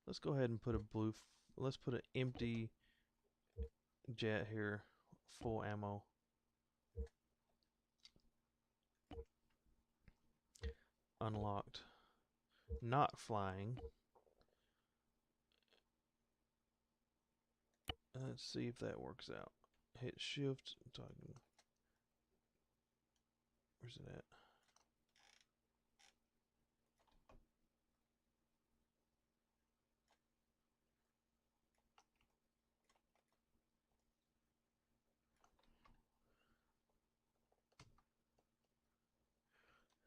Let's go ahead and put a let's put an empty jet here, full ammo. Unlocked. Not flying. Let's see if that works out. Hit shift. Where's it at?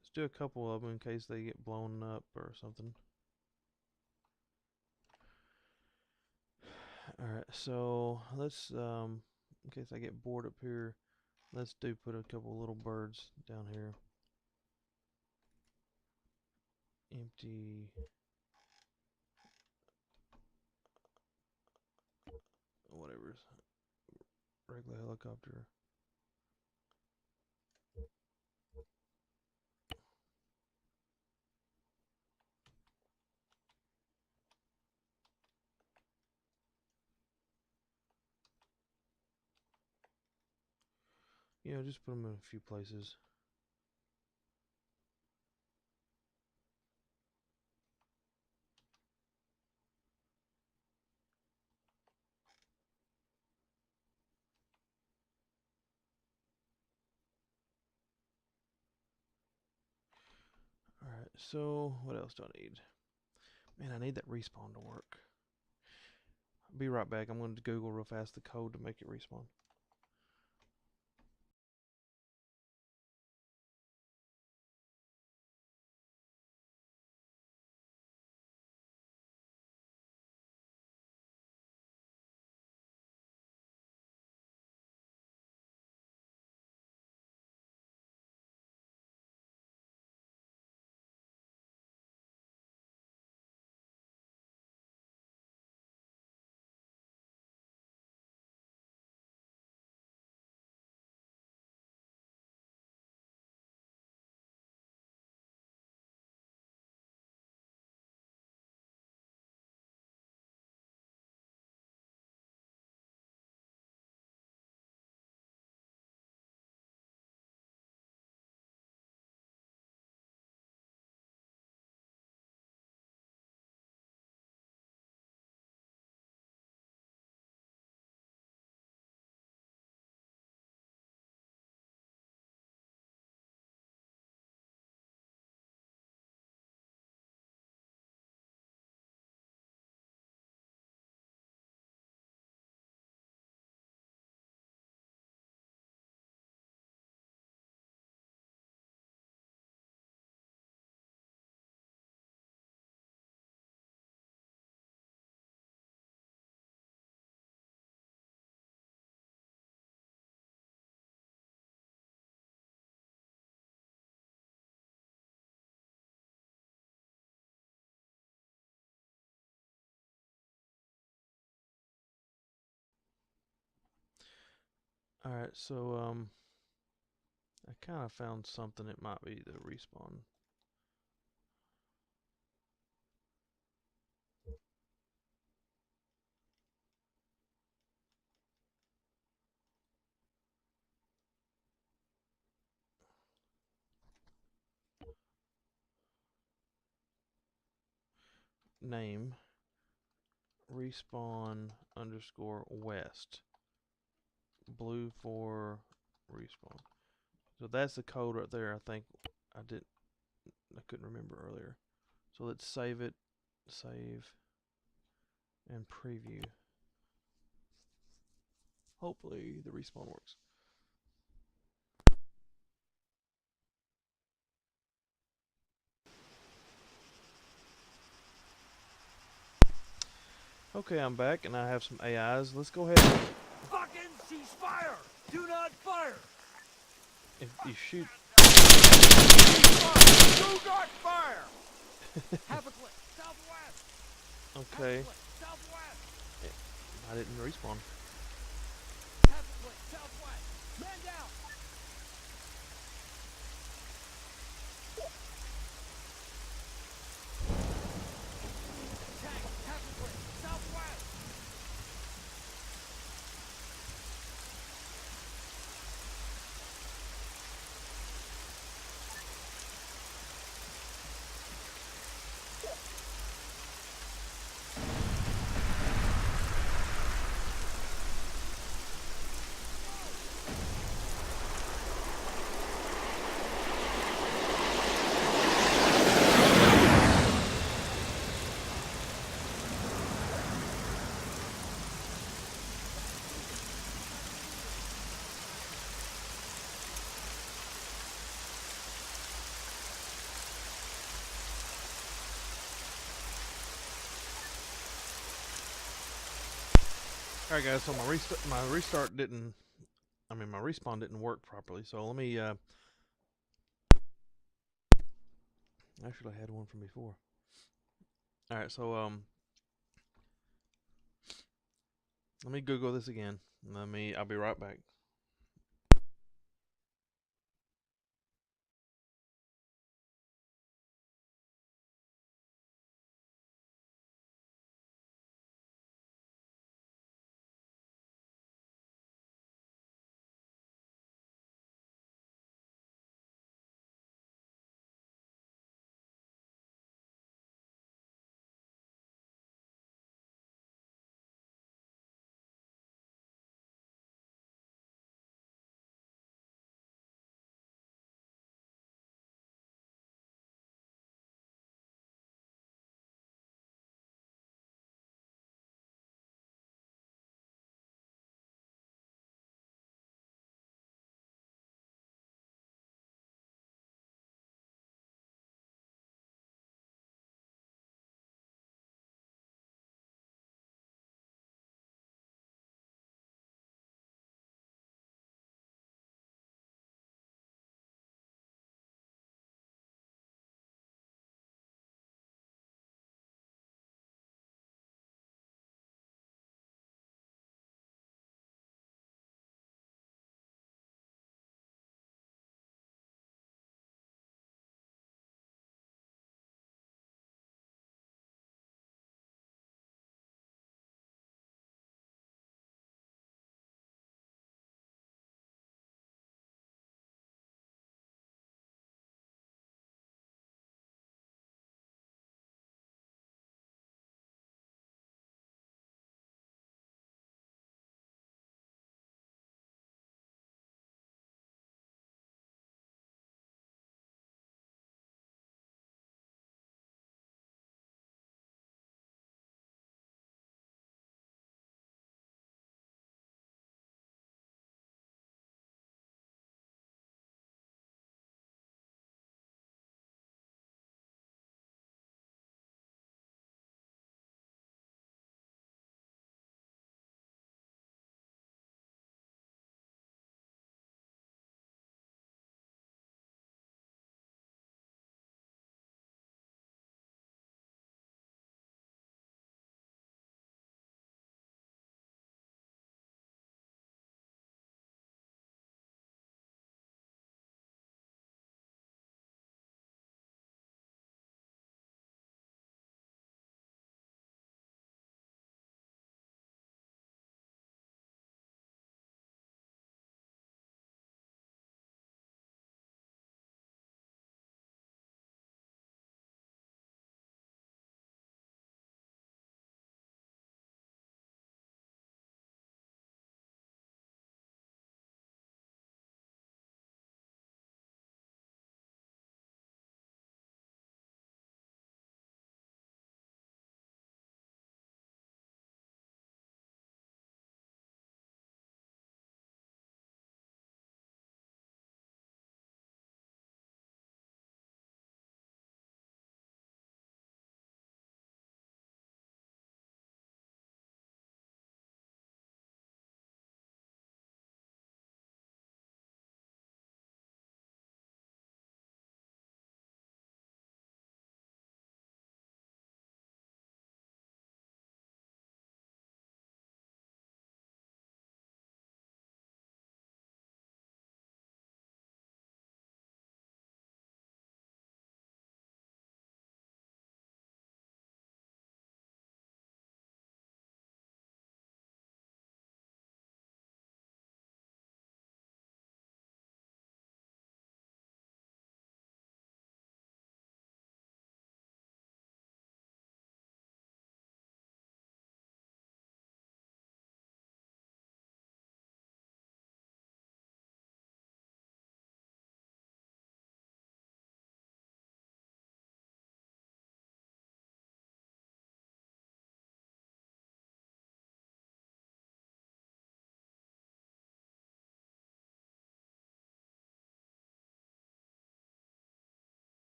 Let's do a couple of them in case they get blown up or something. Alright, so let's, in case I get bored up here, let's put a couple little birds down here. Empty. Whatever. Regular helicopter. You know, just put them in a few places. Alright, so what else do I need? Man, I need that respawn to work. I'll be right back. I'm going to Google real fast the code to make it respawn. Alright, so I kind of found something. It might be the respawn. Name respawn underscore west. Blue for respawn. So that's the code right there. I think I couldn't remember earlier. So let's save it, save, and preview. Hopefully the respawn works. Okay, I'm back and I have some AIs. Let's go ahead and Fucking cease fire! Do not fire! if you shoot. Do not fire! Half a click, southwest! Okay, Half a click, southwest! I didn't respawn. Half a click, southwest! Man down! Tank, half a click, southwest! Alright guys, so my restart didn't, my respawn didn't work properly, so let me, actually I had one from before. Alright, so, let me Google this again. I'll be right back.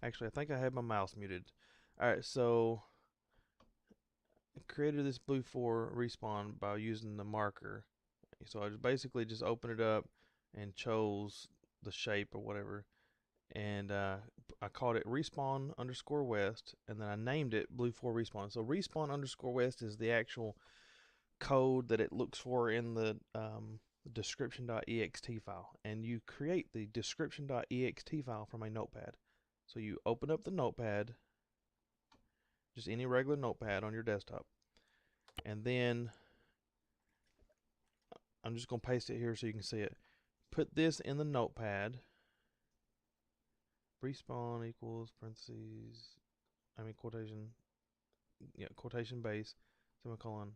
Actually, I think I had my mouse muted. Alright, so I created this blue 4 respawn by using the marker. So I basically just opened it up and chose the shape or whatever, and I called it respawn underscore west, and then I named it blue 4 respawn. So respawn underscore west is the actual code that it looks for in the description.ext file, and you create the description.ext file from a notepad. So you open up the notepad, just any regular notepad on your desktop, and then I'm just going to paste it here so you can see it. Put this in the notepad. Respawn equals parentheses, quotation, quotation base, semicolon,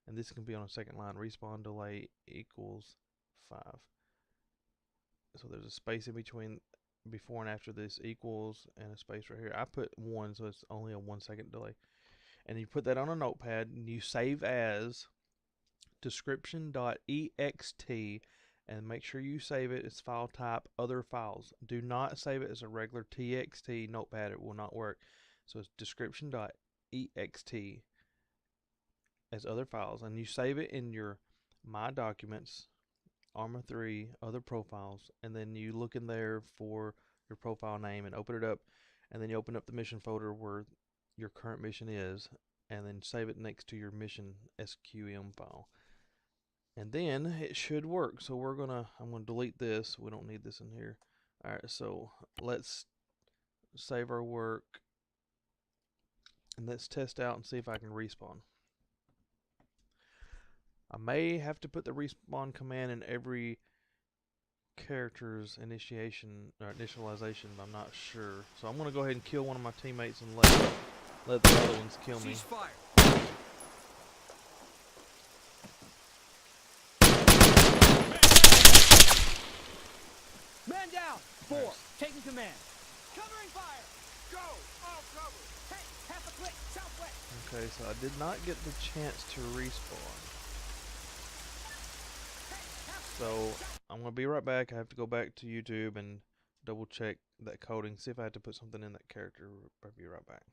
and this can be on a second line. Respawn delay equals 5. So there's a space in between before and after this equals, and a space right here. I put 1, so it's only a 1-second delay. And you put that on a notepad, and you save as description.ext, and make sure you save it as file type other files. Do not save it as a regular txt notepad. It will not work. So it's description.ext as other files, and you save it in your My Documents, Arma 3, other profiles, and then you look in there for your profile name and open it up, and then you open up the mission folder where your current mission is, and then save it next to your mission SQM file. And then it should work. So I'm gonna delete this. We don't need this in here. Alright, so let's save our work, and let's test out and see if I can respawn. I may have to put the respawn command in every character's initialization, but I'm not sure. So I'm gonna go ahead and kill one of my teammates and let the other ones kill me. Man down. 4. Taking command. Covering fire. Go. All cover. Hey, half a click. Southwest. Okay, so I did not get the chance to respawn. So I'm gonna be right back. I have to go back to YouTube and double check that coding, see if I had to put something in that character. I'll be right back.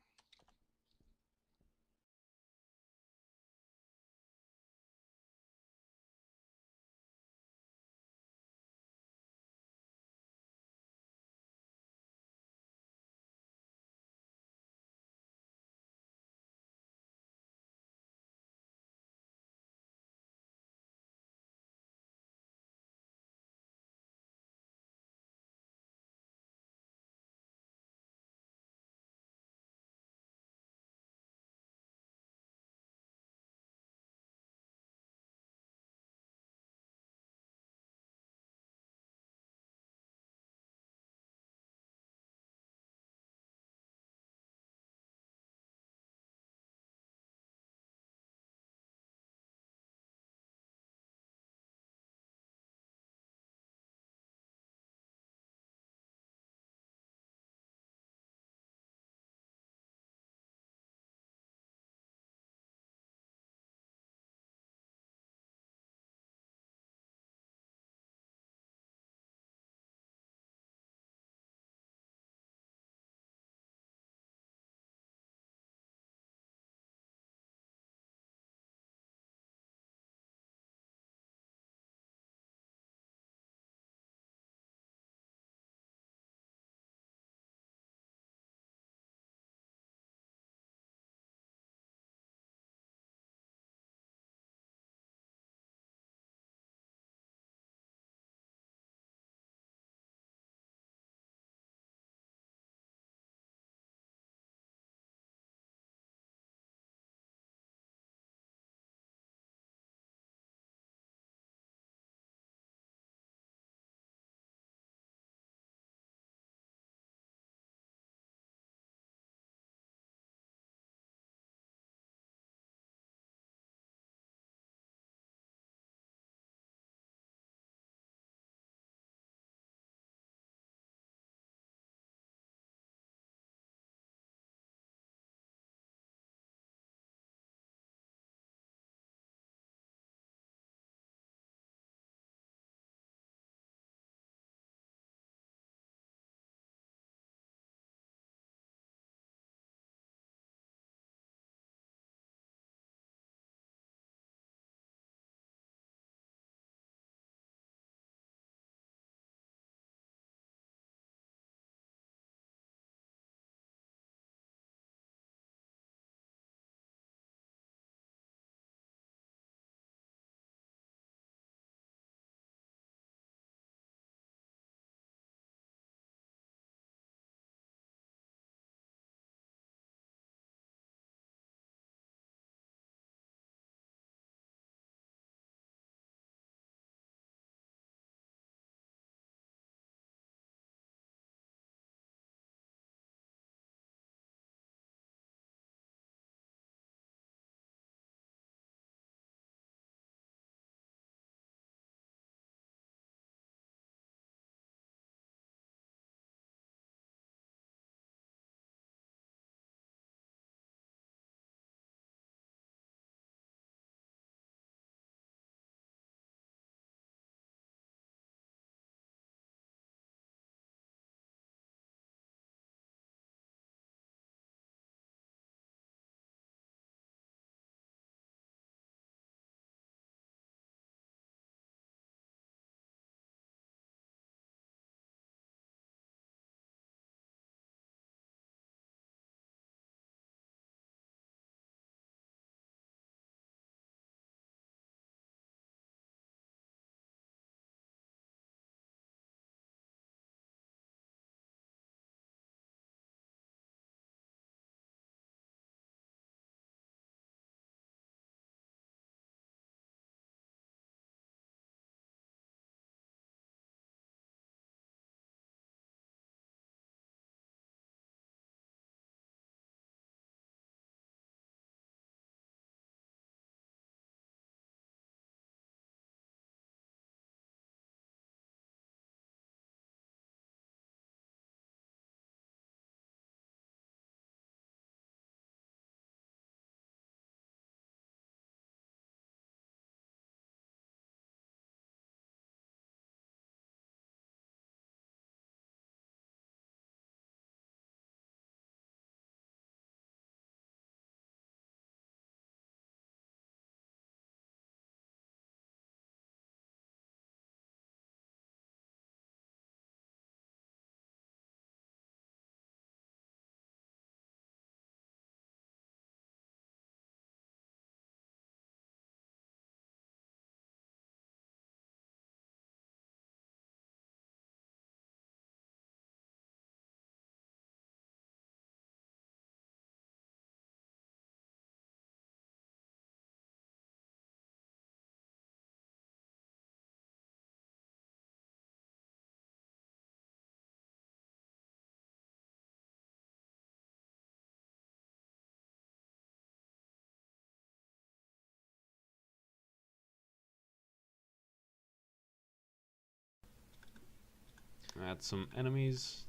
at some enemies.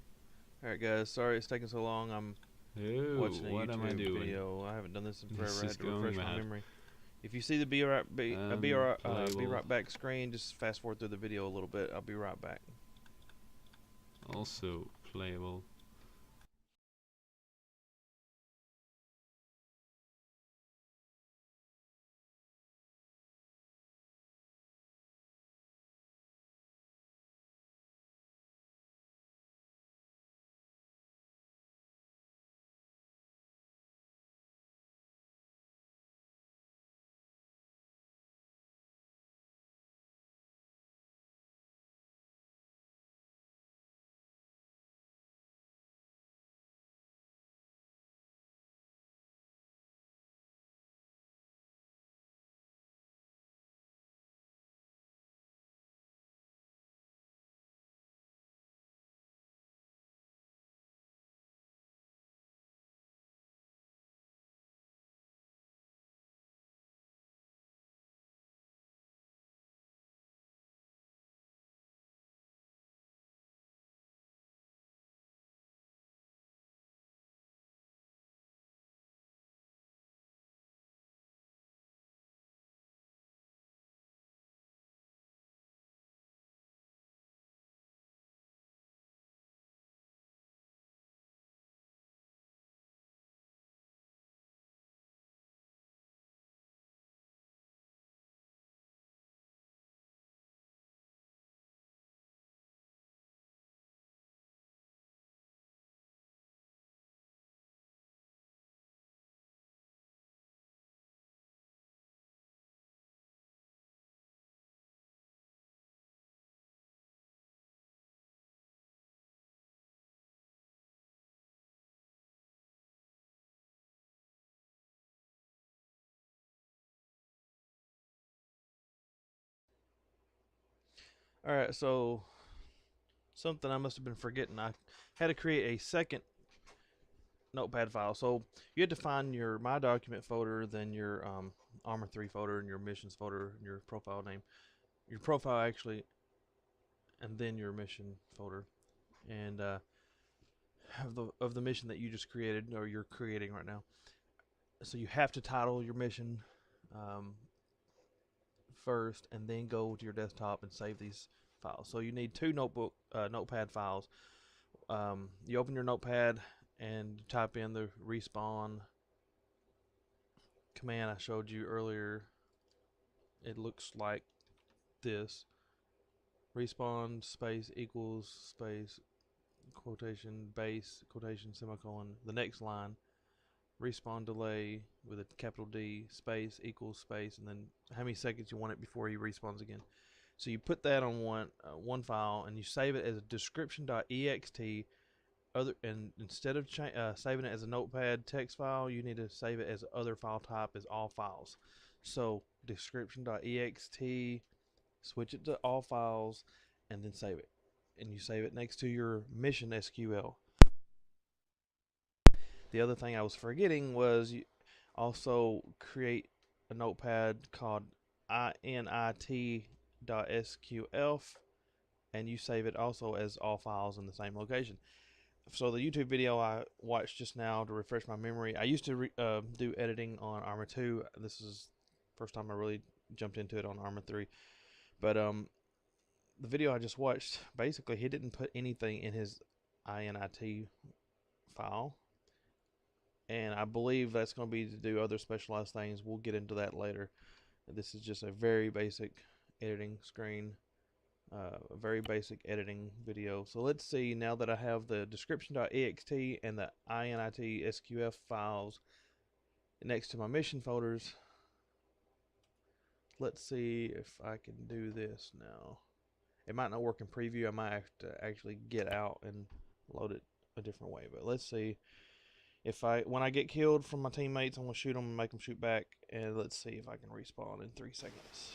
Alright guys, sorry it's taking so long. I'm Oh, watching a what am I YouTube doing? video. I haven't done this in forever. This I is had to going refresh my mad. memory. If you see the be right back screen, just fast forward through the video a little bit. I'll be right back. Also playable. Alright, so something I must have been forgetting. I had to create a second notepad file. So you had to find your My Document folder, then your Armor 3 folder, and your Missions folder, and your profile name. Your profile actually, and then your mission folder. And of the mission that you just created, or you're creating right now. So you have to title your mission first, and then go to your desktop and save these files. So you need two notepad files. You open your notepad and type in the respawn command I showed you earlier. It looks like this: respawn space equals space quotation base quotation semicolon, the next line, respawn delay with a capital D, space equals space, and then how many seconds you want it before he respawns again. So you put that on one file, and you save it as a description.ext. And instead of saving it as a notepad text file, you need to save it as other file type as all files. So description.ext, switch it to all files, and then save it. And you save it next to your mission SQL. The other thing I was forgetting was you also create a notepad called init.sqf, and you save it also as all files in the same location. So the YouTube video I watched just now to refresh my memory, I used to do editing on Arma 2. This is the first time I really jumped into it on Arma 3. But the video I just watched, basically he didn't put anything in his init file. And I believe that's going to be to do other specialized things. We'll get into that later. This is just a very basic editing screen. A very basic editing video. So let's see, now that I have the description.ext and the init sqf files next to my mission folders, let's see if I can do this now. It might not work in preview. I might have to actually get out and load it a different way, but let's see. When I get killed from my teammates, I'm going to shoot them and make them shoot back, and let's see if I can respawn in 3 seconds.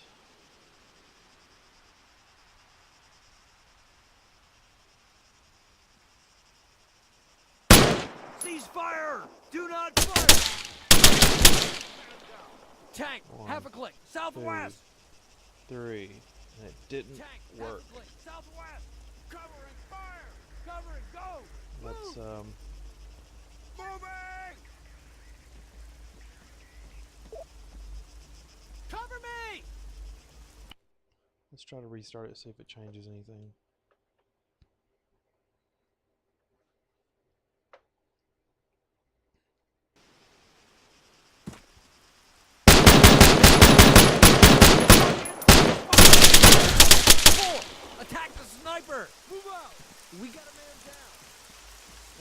Cease fire! Do not fire! Tank, half a click, southwest! 2, 3, and it didn't Tank, work. half a click, southwest! Covering fire! Moving! Cover me! let's try to restart it, see if it changes anything. Attack the sniper! Move out! We got a man down.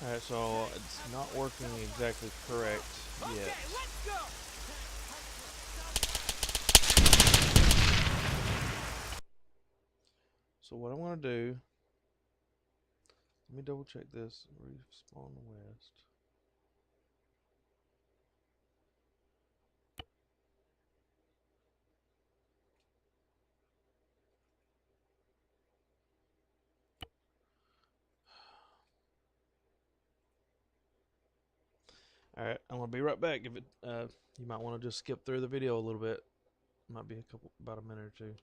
Alright, so it's not working exactly correct Okay, yet. let's go! So what I'm going to do, let me double check this. Respawn west. Alright, I'm going to be right back. If it, you might want to just skip through the video a little bit. Might be about a minute or two.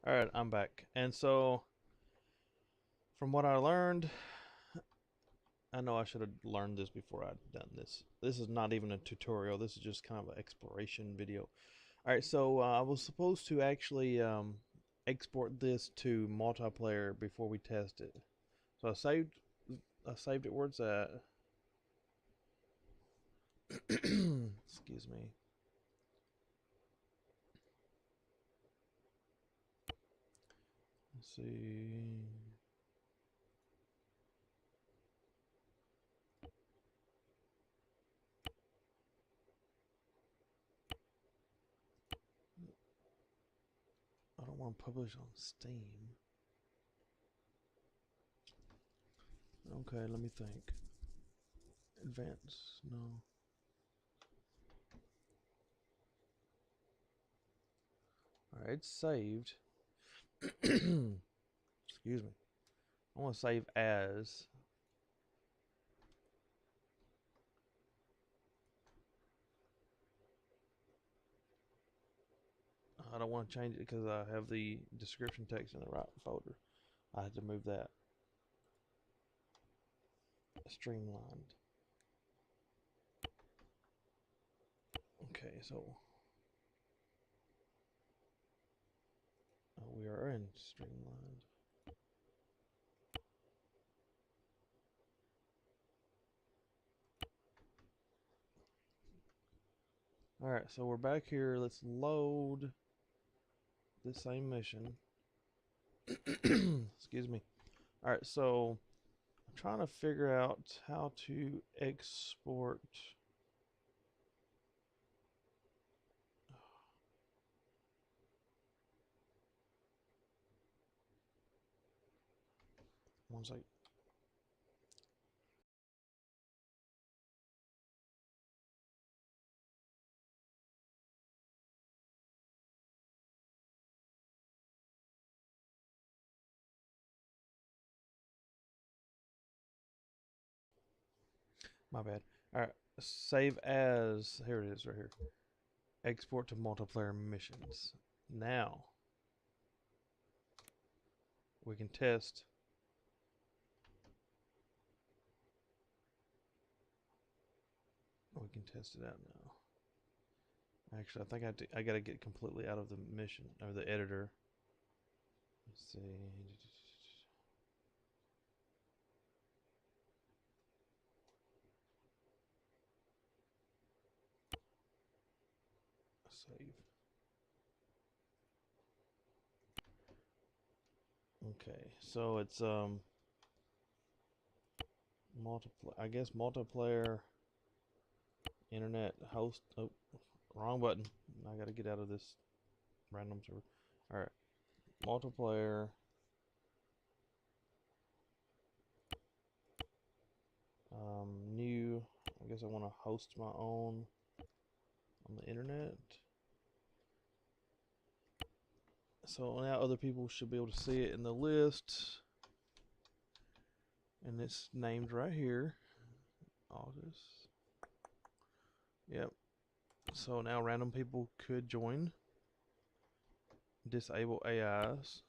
Alright, I'm back. And so, from what I learned, I know I should have learned this before I'd done this. This is not even a tutorial. This is just kind of an exploration video. Alright, so I was supposed to actually export this to multiplayer before we test it. So I saved it where it's at. Excuse me. Let's see. I don't want to publish on Steam. Okay, let me think. Advance, no. Alright, it's saved. Excuse me. I want to save as. I don't want to change it because I have the description text in the right folder. I had to move that. Streamlined. Okay, so we are in Streamlined. Alright, so we're back here. Let's load this same mission. Excuse me. Alright, so I'm trying to figure out how to export. One sec. My bad. Alright, save as. Here it is, right here. Export to multiplayer missions. Now, we can test. We can test it out now. Actually, I think I gotta get completely out of the mission, or the editor. Let's see. Save. Okay, so it's I guess multiplayer internet host. Oh, wrong button. I gotta get out of this random server. All right, multiplayer. New. I guess I want to host my own on the internet. So now other people should be able to see it in the list. And it's named right here. Altis. Yep. So now random people could join. Disable AIs.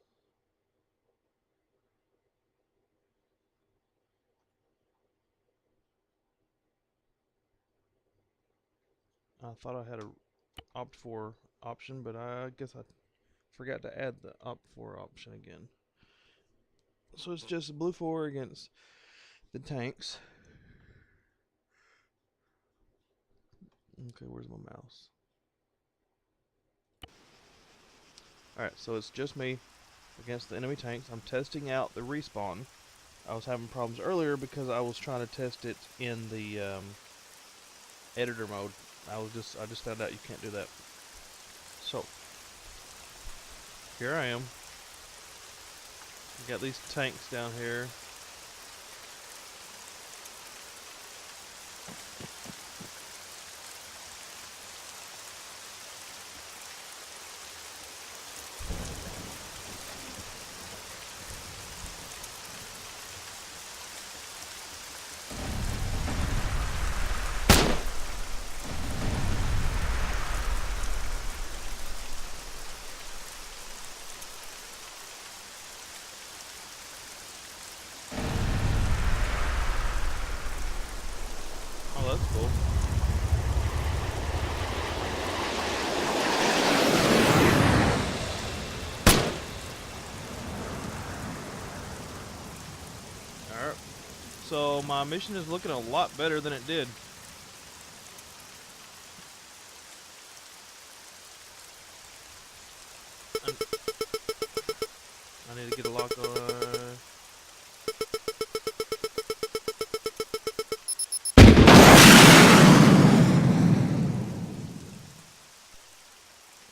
I thought I had a opt for option, but I guess I forgot to add the opt for option again. So it's just Blue 4 against the tanks. Okay, where's my mouse? Alright, so it's just me against the enemy tanks. I'm testing out the respawn. I was having problems earlier because I was trying to test it in the editor mode. I just found out you can't do that. So here I am. Got these tanks down here. So my mission is looking a lot better than it did. I need to get a lock on.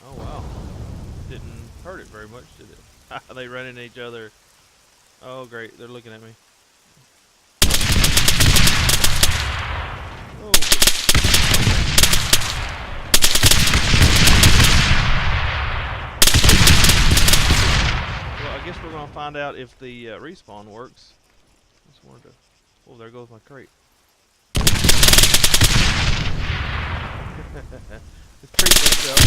Oh wow. Didn't hurt it very much, did it? They ran into each other. Oh great, they're looking at me. Oh. Well, I guess we're gonna find out if the respawn works. Just wanted to. Oh, there goes my crate. It's treat myself.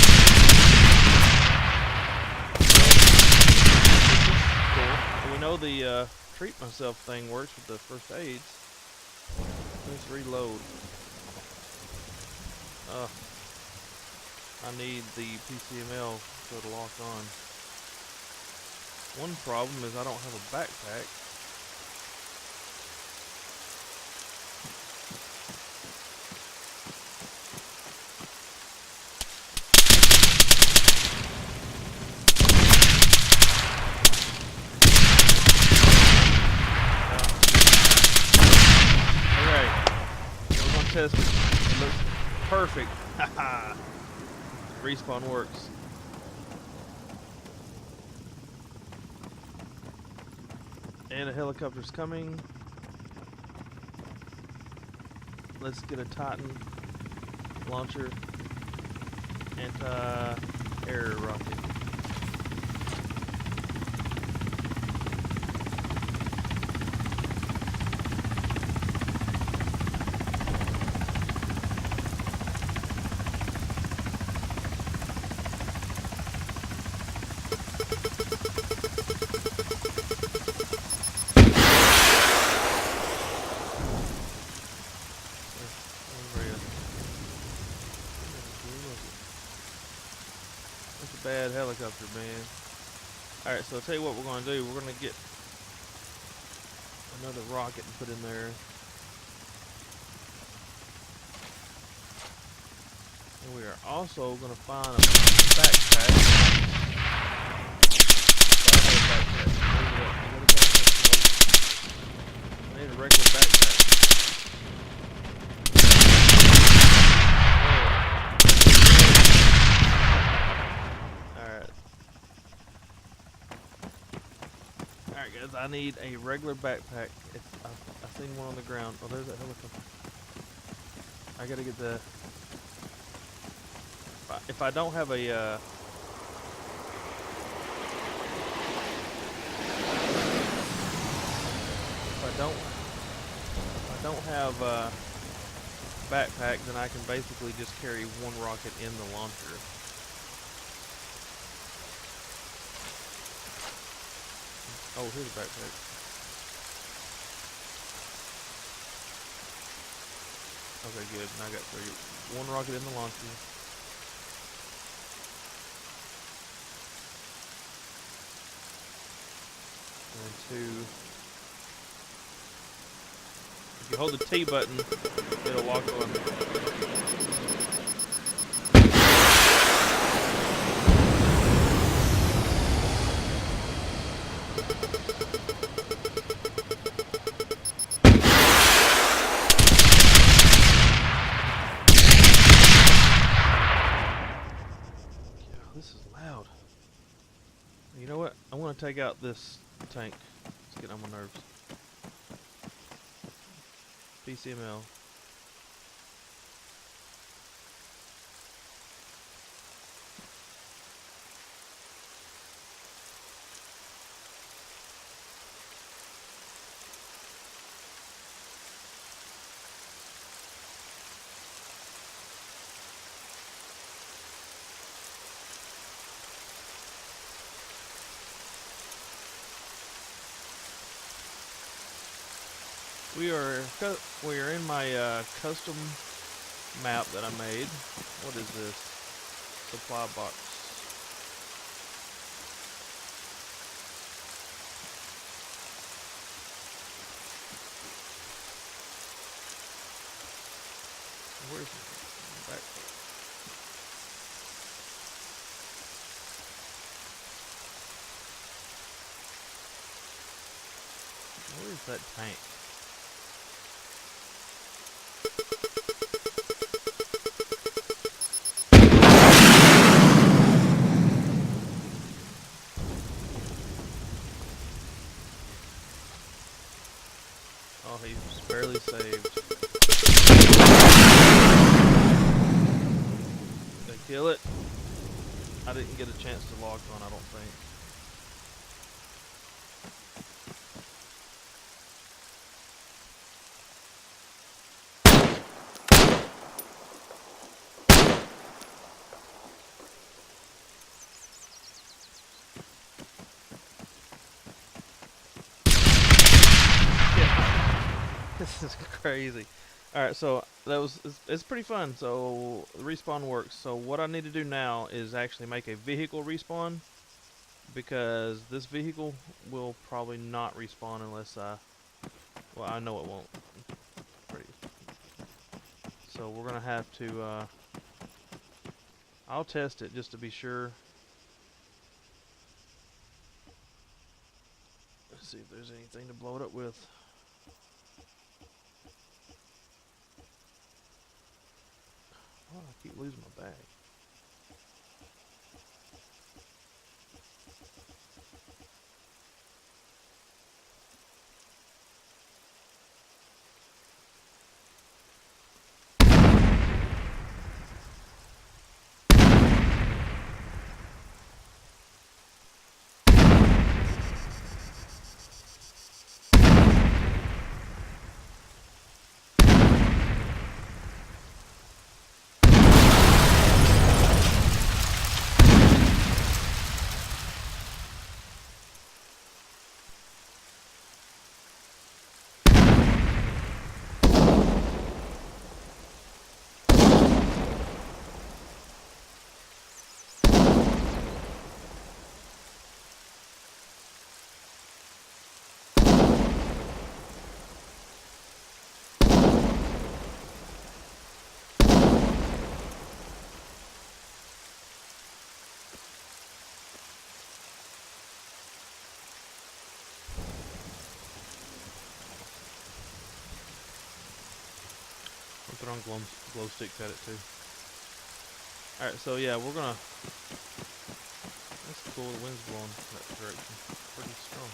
Cool. We know the treat myself thing works with the first aids. Let's reload. I need the PCML to lock on. One problem is I don't have a backpack. Test it. It looks perfect. Haha. Respawn works. And a helicopter's coming. Let's get a Titan launcher. Anti-air rocket. That's a bad helicopter, man. Alright, so I'll tell you what we're going to do. We're going to get another rocket and put in there. And we are also going to find a backpack. I need a regular backpack. Alright guys, I need a regular backpack. I've seen one on the ground. Oh, there's that helicopter. I gotta get the... If I don't have a... If I don't have a backpack, then I can basically just carry one rocket in the launcher. Oh, here's a backpack. Okay, good. Now I got one rocket in the launcher. And two. If you hold the T button, it'll lock on. You know what? I want to take out this tank. It's getting on my nerves. PCML. We are in my custom map that I made. What is this? Supply box. Where's back? Where is that tank? Oh, he's barely saved. Did I kill it? I didn't get a chance to lock on, I don't think. This is crazy. Alright, so it's pretty fun. So the respawn works. So what I need to do now is actually make a vehicle respawn, because this vehicle will probably not respawn unless well, I know it won't. Pretty. So we're gonna have to I'll test it just to be sure. Let's see if there's anything to blow it up with. Oh, I keep losing my bag. I'll throw on glow sticks at it too. Alright, so yeah, we're gonna... That's cool, the wind's blowing that direction. Pretty strong.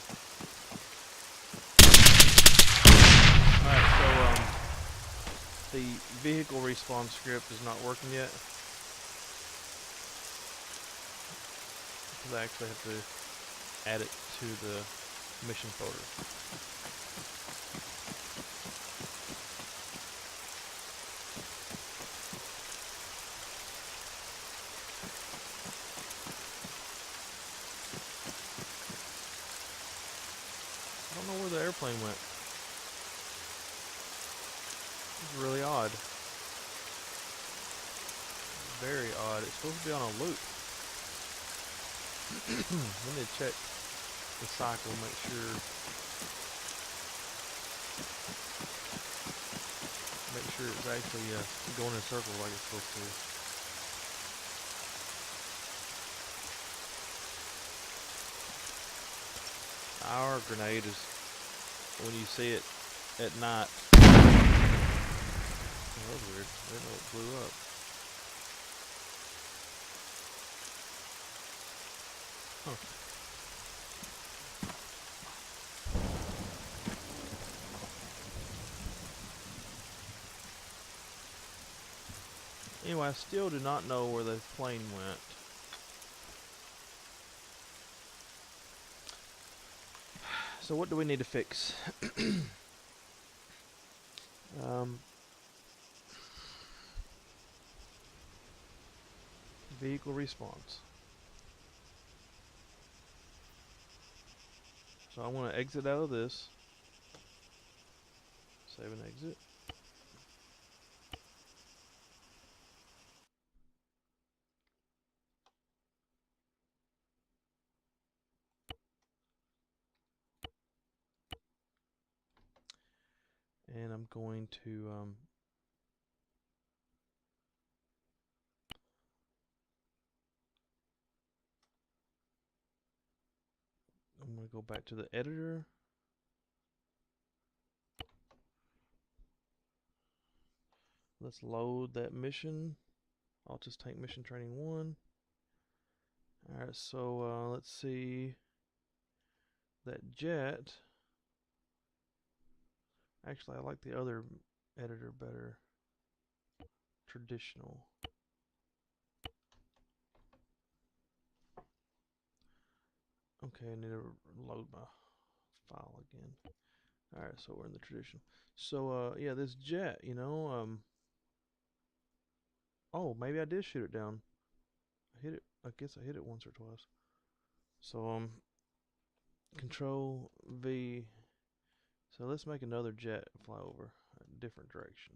Alright, so the vehicle respawn script is not working yet. Because I actually have to add it to the mission folder. I don't know where the airplane went. It's really odd. Very odd. It's supposed to be on a loop. Let me check the cycle, make sure it's actually going in a circle like it's supposed to. Our grenade is, when you see it at night. Oh, that was weird. I didn't know it blew up. Huh. Anyway, I still do not know where the plane went. So what do we need to fix? Vehicle response. So I want to exit out of this. Save and exit. And I'm going to going to go back to the editor. Let's load that mission. Altis Tank Mission Training 1. Alright, so let's see. That jet. Actually, I like the other editor better. Traditional. Okay, I need to load my file again. Alright, so we're in the traditional. So, yeah, this jet, you know, oh, maybe I did shoot it down. I hit it, I guess I hit it once or twice. So, Control V. So let's make another jet fly over a different direction.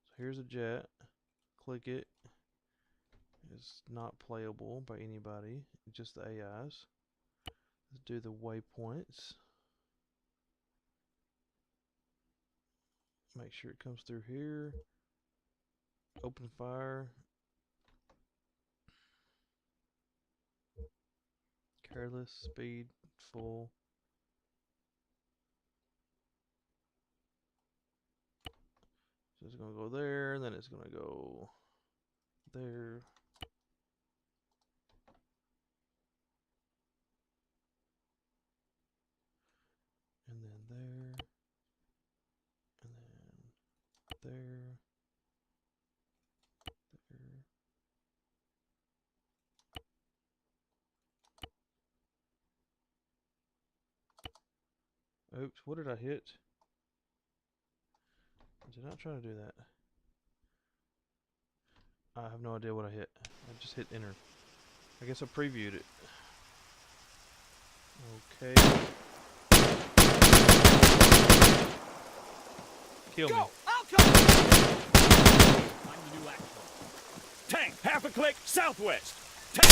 So here's a jet. Click it. It's not playable by anybody, just the AIs. Let's do the waypoints. Make sure it comes through here. Open fire. Careless, speed, full. So it's going to go there, and then it's going to go there. And then there. And then there. There. Oops, what did I hit? I did not try to do that. I have no idea what I hit. I just hit enter. I guess I previewed it. Okay. Kill me. I'll cover! I'm the new action. Tank, half a click, southwest. Tank!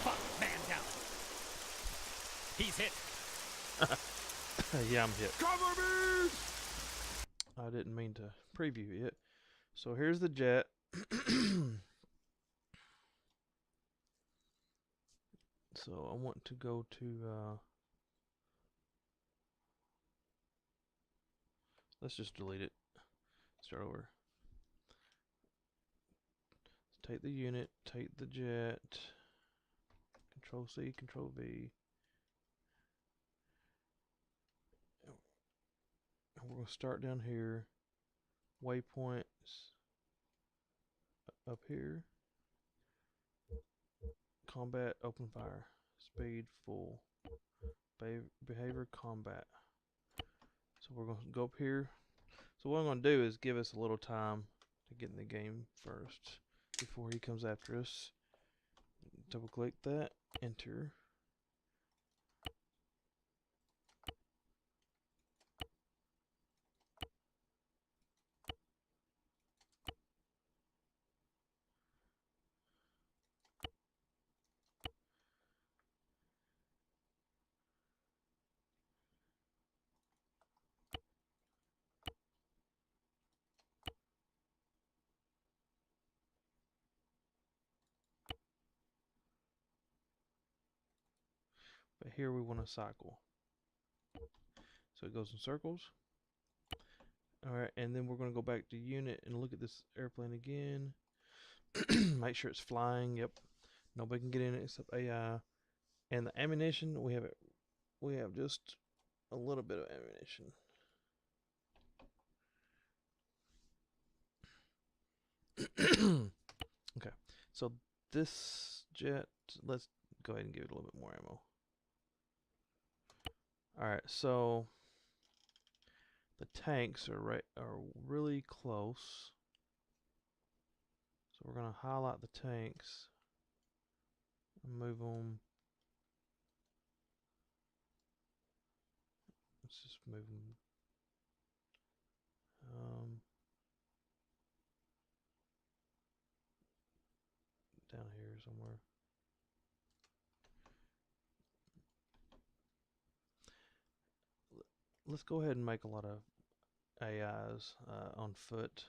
Fuck, man down. He's hit. Yeah, I'm hit. Cover me! I didn't mean to preview it. So here's the jet. So I want to go to let's just delete it. Start over. Take the unit, take the jet. Control C, Control V. And we're going to start down here. Waypoints up here. Combat, open fire. Speed, full. Behavior, combat. So we're going to go up here. So what I'm going to do is give us a little time to get in the game first before he comes after us. Double click that, enter. But here we want to cycle. So it goes in circles. Alright, and then we're going to go back to unit and look at this airplane again. Make sure it's flying. Yep. Nobody can get in it except AI. And the ammunition, we have just a little bit of ammunition. Okay. So this jet, let's go ahead and give it a little bit more ammo. Alright, so the tanks are really close. So we're going to highlight the tanks and move them. Let's just move them down here somewhere. Let's go ahead and make a lot of AIs on foot.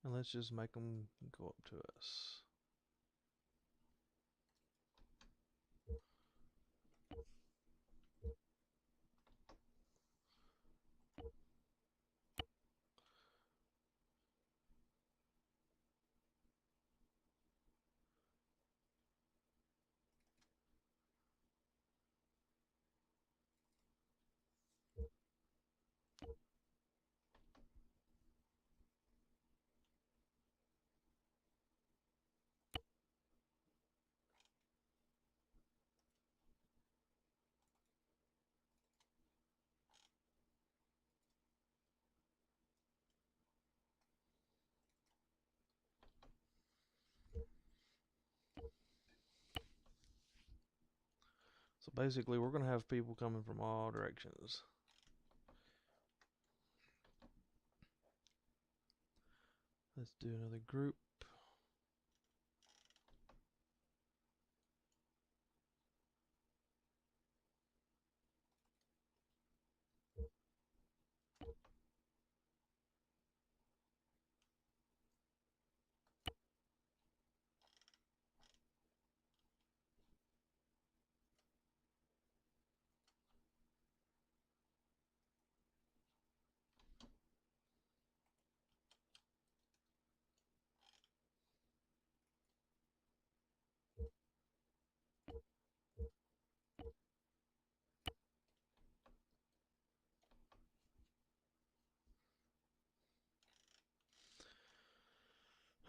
And let's just make them go up to us. So basically, we're going to have people coming from all directions. Let's do another group.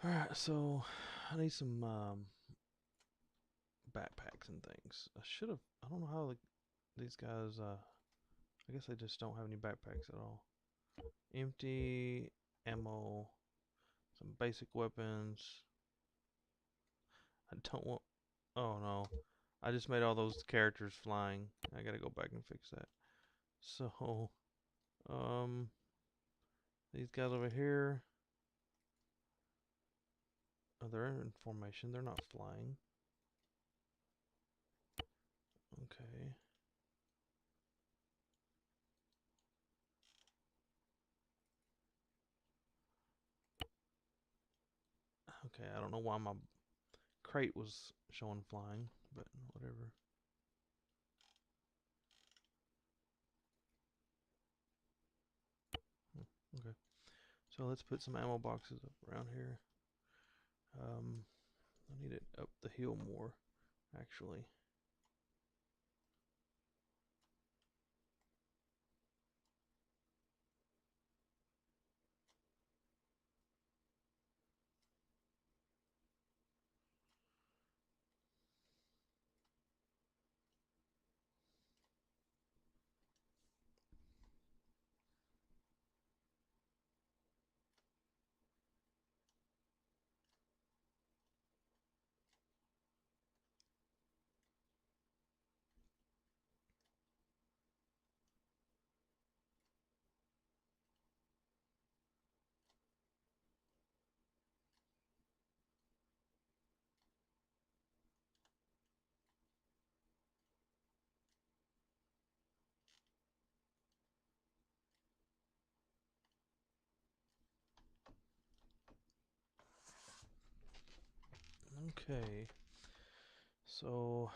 Alright, so I need some backpacks and things. I don't know how these guys, I guess they just don't have any backpacks at all. Empty ammo, some basic weapons. I don't want, oh no. I just made all those characters flying. I gotta go back and fix that. So, these guys over here, oh, they're in formation. They're not flying. Okay. Okay, I don't know why my crate was showing flying, but whatever. Okay, so let's put some ammo boxes up around here. I need it up the hill more, actually. Okay, so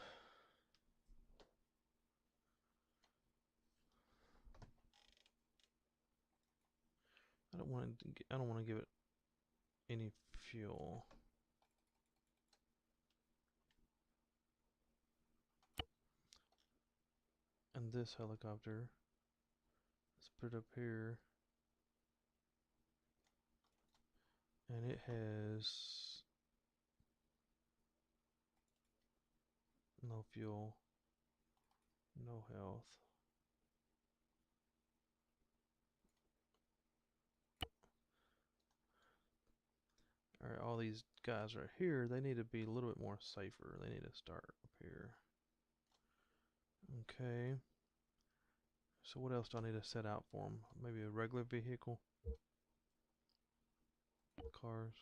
I don't want to give it any fuel. And this helicopter, let's put it up here, and it has no fuel, no health. Alright, all these guys right here, they need to be a little bit more safer. They need to start up here. Okay. So what else do I need to set out for them? Maybe a regular vehicle? Cars.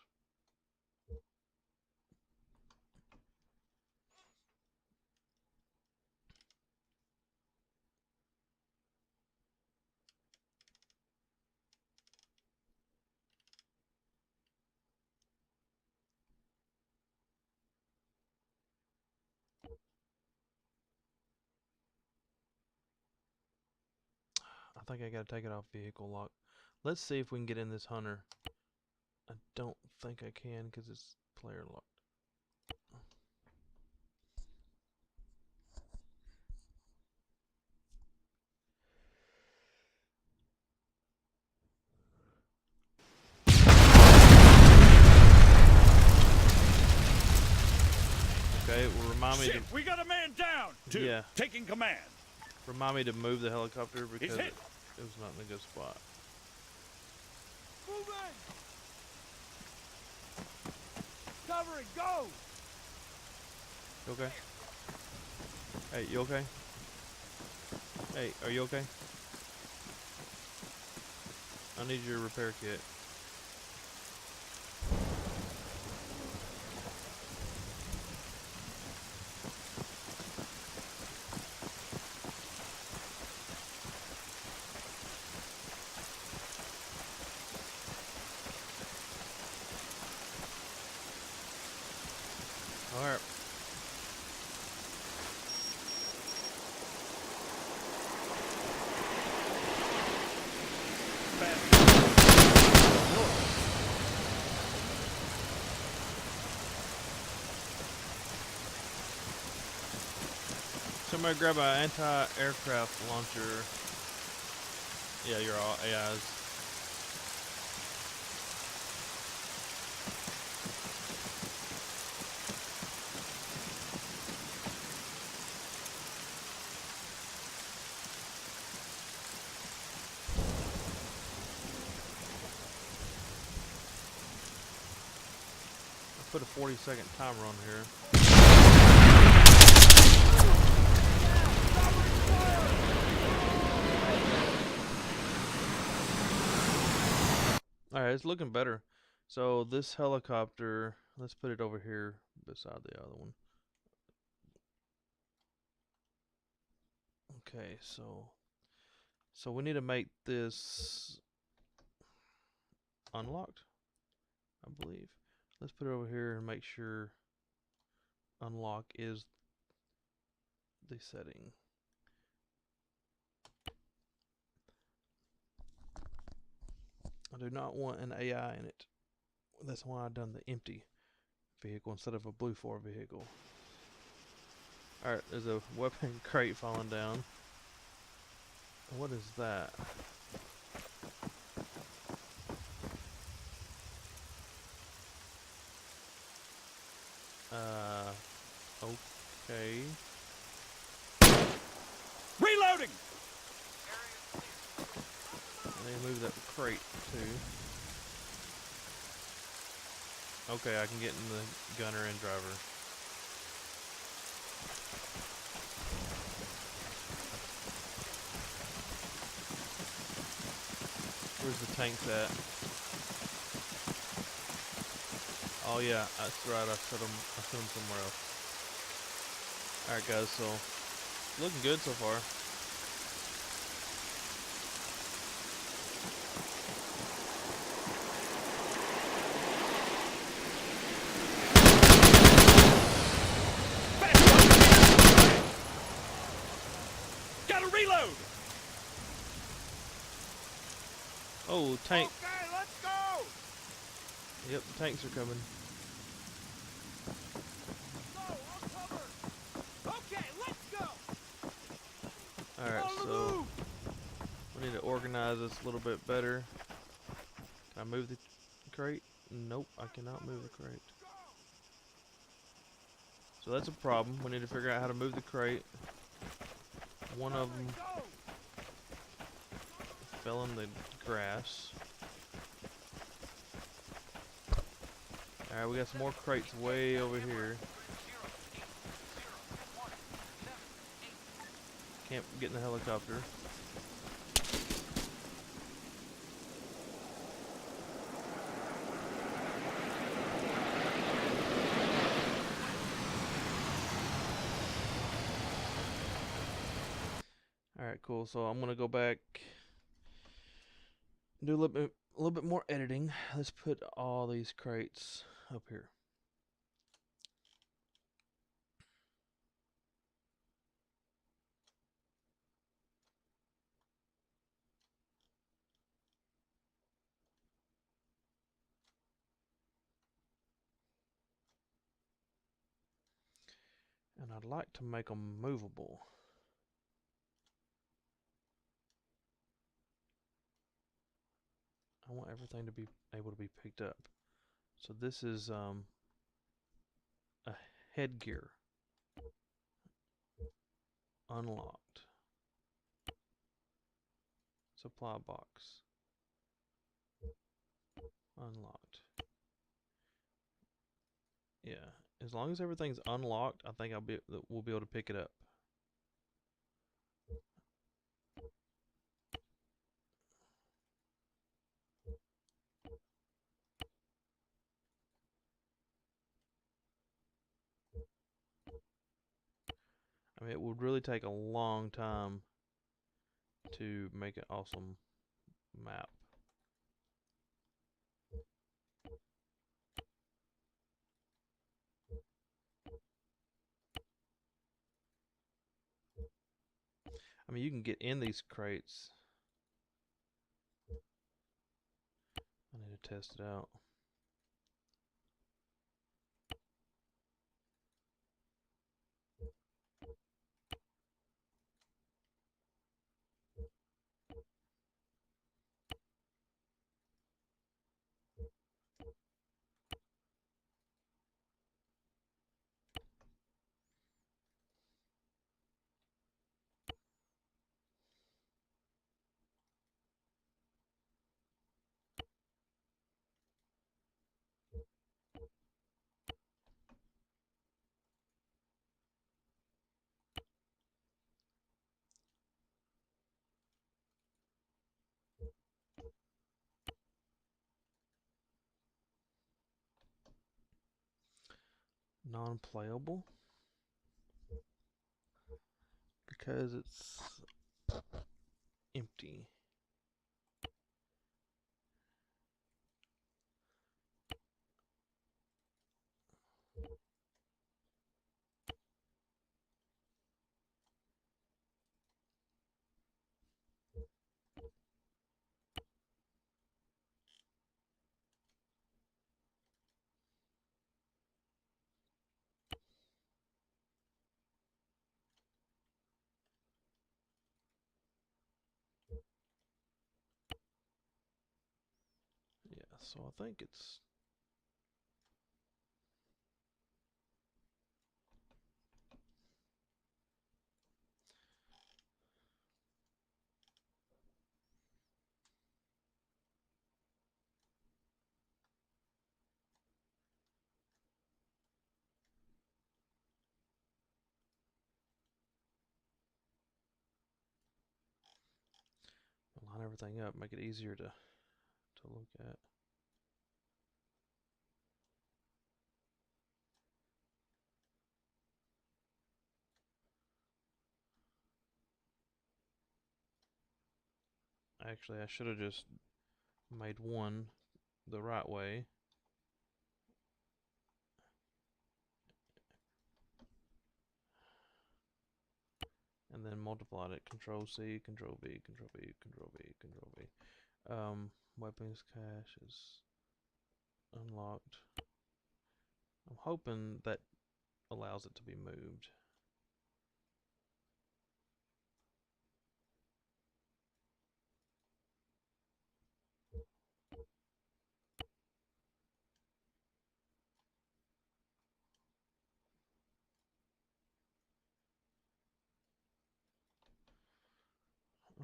I think I gotta take it off vehicle lock. Let's see if we can get in this hunter. I don't think I can because it's player locked. Okay, well, remind me Shit, we got a man down. 2, Yeah. taking command. Remind me to move the helicopter because He's hit. it was not in a good spot. Moving! Covering, go! You okay? Hey, you okay? Hey, are you okay? I need your repair kit. Alright. Somebody grab an anti-aircraft launcher. Yeah, you're all AIs. I put a 40-second timer on here. Alright, it's looking better. So this helicopter, let's put it over here beside the other one. Okay, so we need to make this unlocked, I believe. Let's put it over here and make sure unlock is the setting. I do not want an AI in it. That's why I've done the empty vehicle instead of a blue 4 vehicle. Alright, there's a weapon crate falling down. What is that? Okay. Reloading. I need to move that crate too. Okay, I can get in the gunner and driver. Where's the tanks at? Oh yeah, that's right. I set them somewhere else. All right, guys. So looking good so far. Gotta reload. Oh, tank. Okay, let's go. Yep, the tanks are coming. Go, I'll cover! Okay, let's go! Alright, On the so move! we need to organize this a little bit better. Can I move the crate? Nope, I cannot move the crate. So that's a problem. We need to figure out how to move the crate. One of them Go! fell in the grass. Alright, we got some more crates way over here. Can't get in the helicopter. Alright, cool. So I'm gonna go back, do a little bit more editing. Let's put all these crates up here. And I'd like to make them movable. I want everything to be able to be picked up. So this is a headgear. Unlocked. Supply box. Unlocked. Yeah, as long as everything's unlocked, I think we'll be able to pick it up. I mean, it would really take a long time to make an awesome map. I mean, you can get in these crates. I need to test it out. Non-playable because it's empty. Yeah, so I think it's line everything up, make it easier to look at. Actually, I should have just made one the right way. And then multiplied it. Control C, Control V, Control V, Control V, Control V. Weapons cache is unlocked. I'm hoping that allows it to be moved.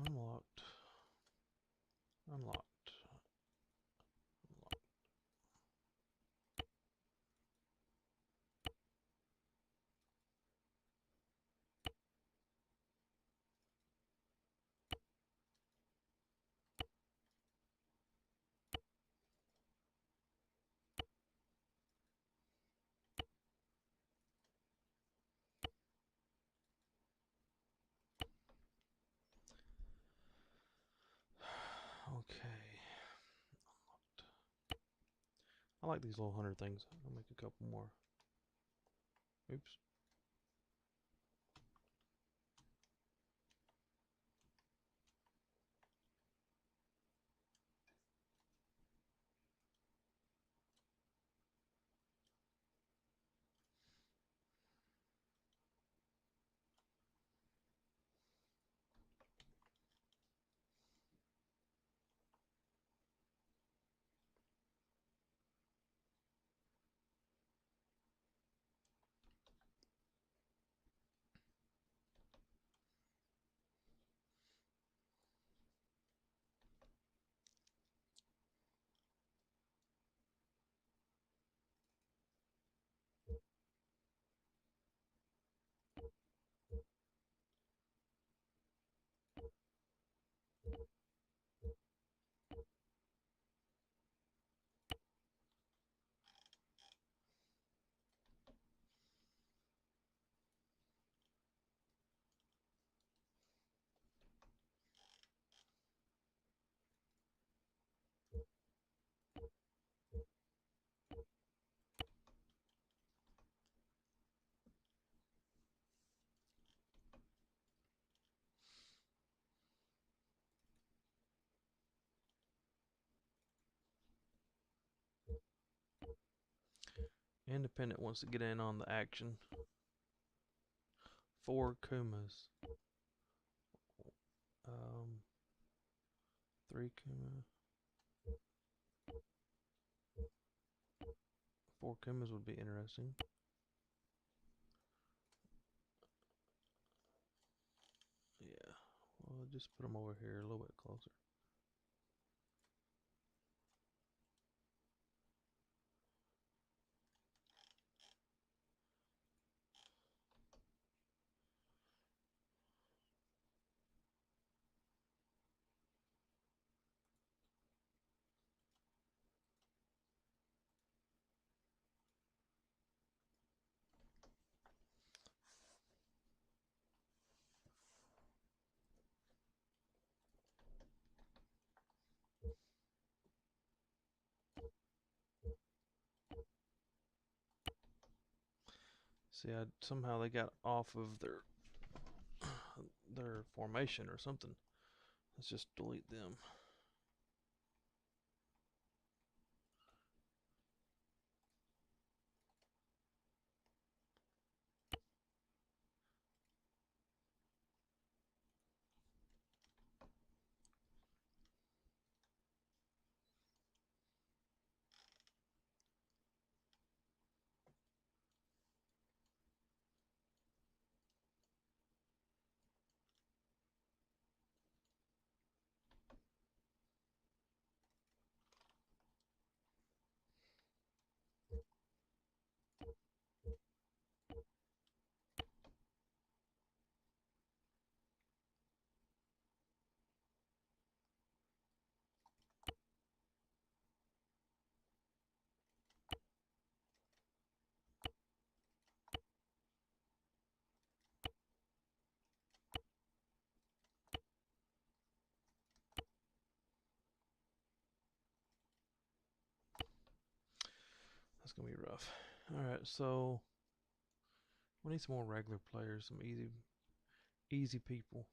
Unlocked. Unlocked. Unlocked. Okay. Unlocked. I like these little hunter things. I'll make a couple more. Oops. Independent wants to get in on the action. 4 Kumas. 3 Kuma. 4 Kumas would be interesting. Yeah, well, just put them over here a little bit closer. See, somehow they got off of their formation or something. Let's just delete them. That's gonna be rough. Alright, so we need some more regular players, some easy people.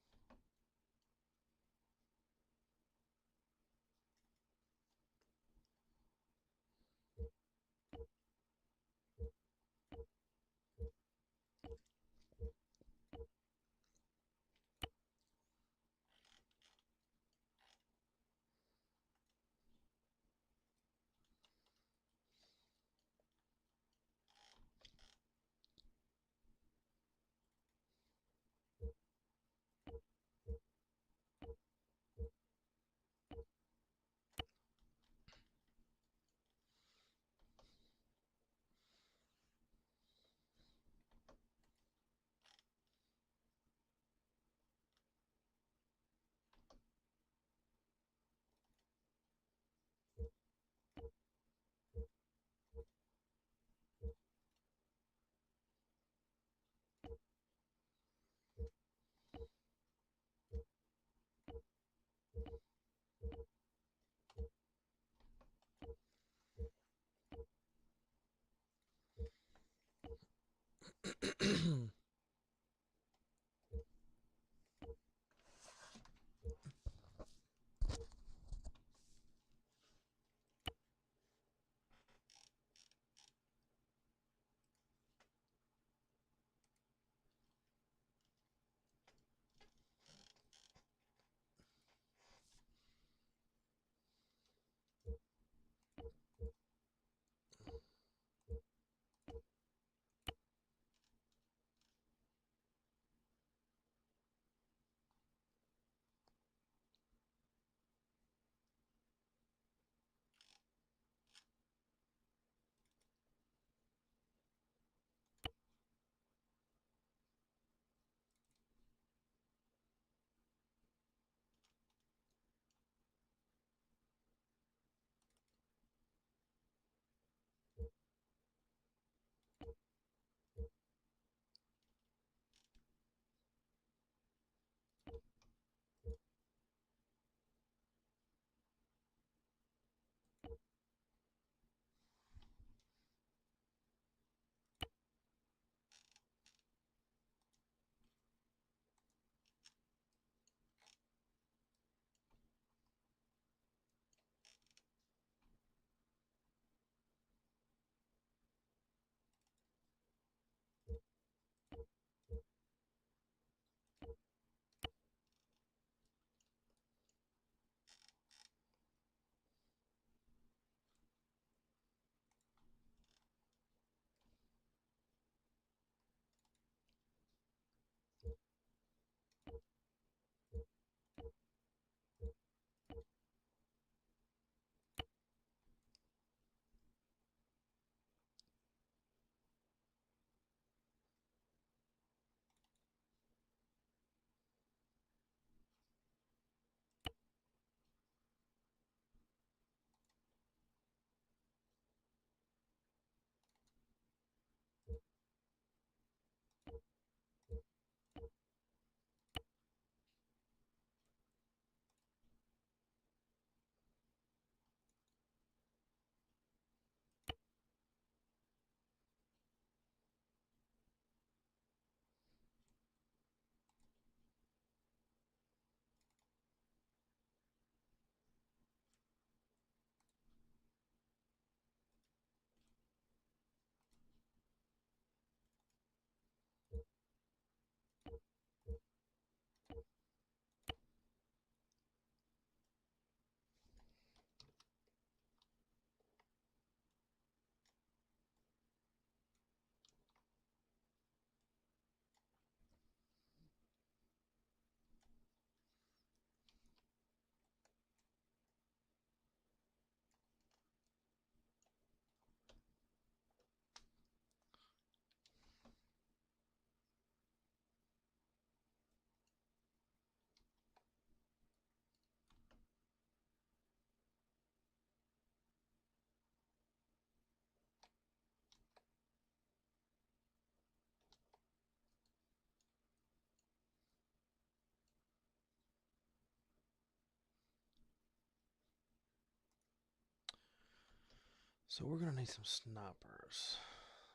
So we're gonna need some snipers.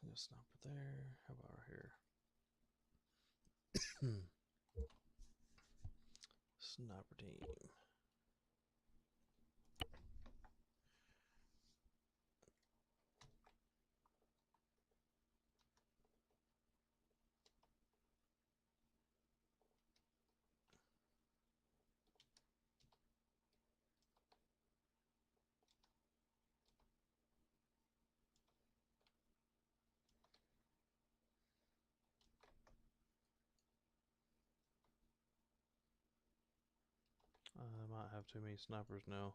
Got a sniper there. How about right here? Sniper team. I might have too many snipers now.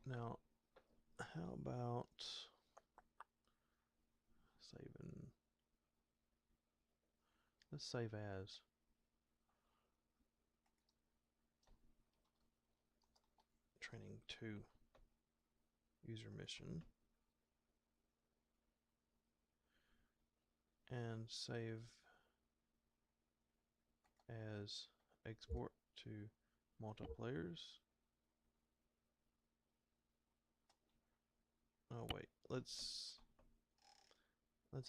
Now, how about saving? Let's save as. Training 2. User mission. And save as export to multiplayers. Oh wait, let's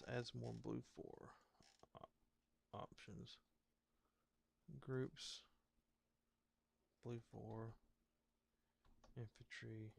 add some more blue 4 options. Groups, blue 4, infantry.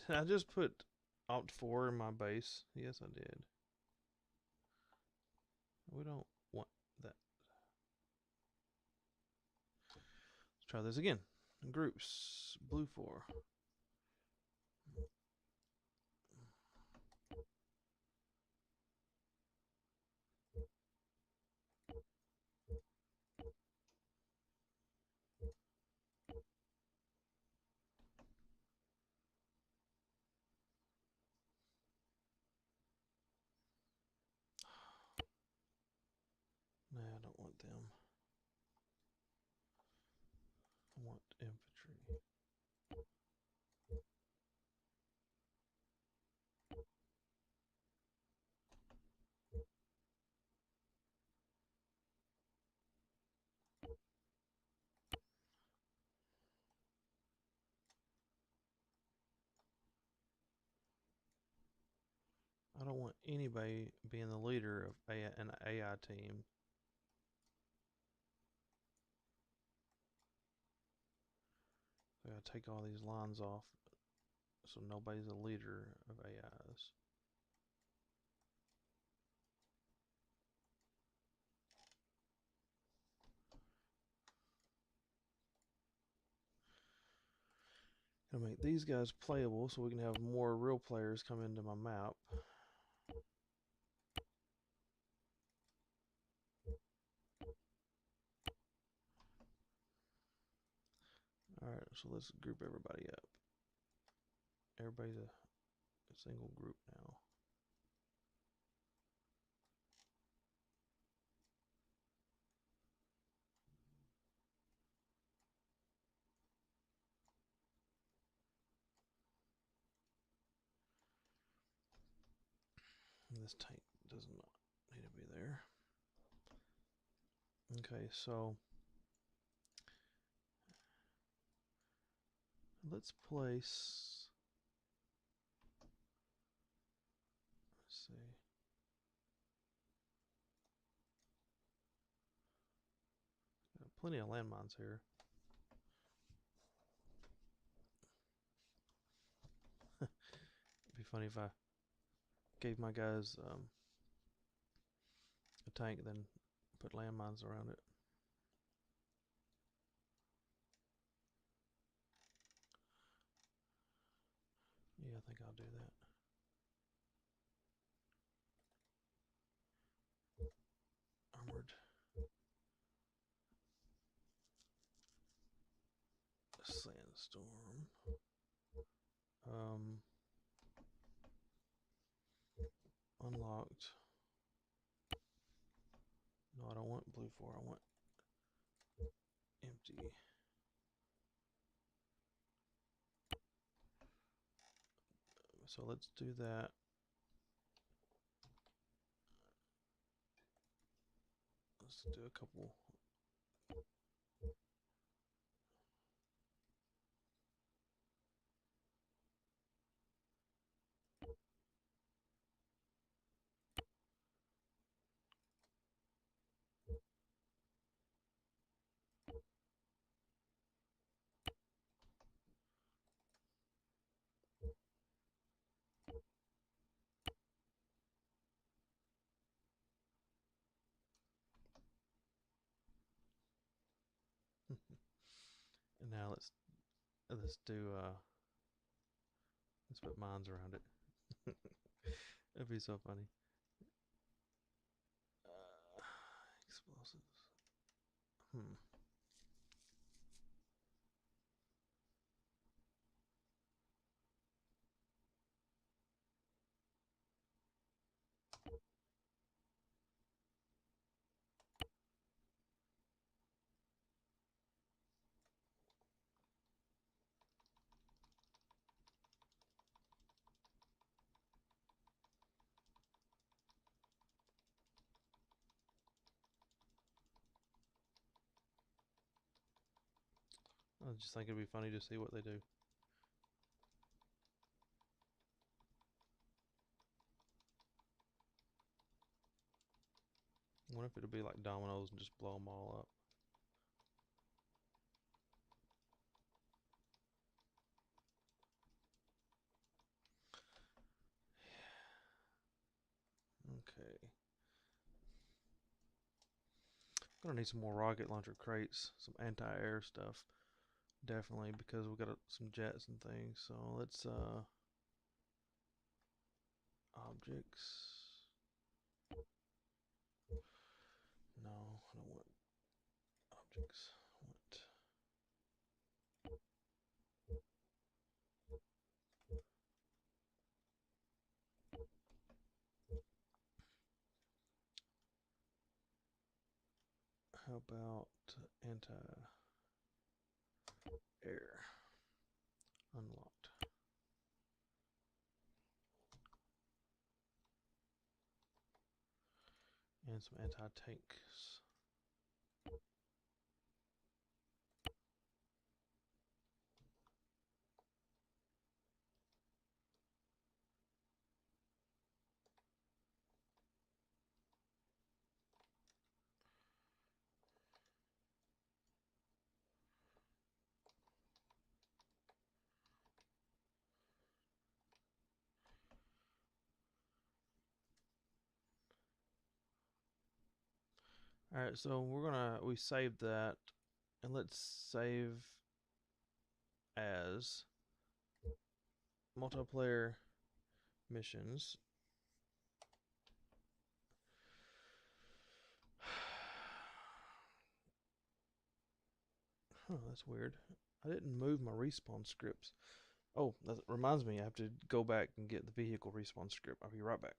I just put Alt 4 in my base. Yes, I did. We don't want that. Let's try this again. Groups, blue 4. Nah, I don't want them. I want infantry. I don't want anybody being the leader of an AI team. So I gotta take all these lines off so nobody's the leader of AIs. Gonna make these guys playable so we can have more real players come into my map. Alright, so let's group everybody up. Everybody's a single group now. This tank does not need to be there. Okay, so let's place. Let's see. Got plenty of landmines here. funny if I gave my guys a tank, then put landmines around it. Yeah, I think I'll do that. Armored sandstorm. Unlocked. No, I don't want blue 4. I want empty. So let's do that. Let's do a couple. And now let's do let's put mines around it. That'd be so funny. Explosives. I just think it'd be funny to see what they do. What if it'll be like dominoes and just blow them all up? Okay. I'm gonna need some more rocket launcher crates, some anti-air stuff. Definitely, because we got some jets and things. So let's objects. No, I don't want objects. I want how about anti-air? Unlocked. And some anti-tanks. Alright, so we saved that, and let's save as multiplayer missions. Huh, that's weird. I didn't move my respawn scripts. Oh, that reminds me, I have to go back and get the vehicle respawn script. I'll be right back.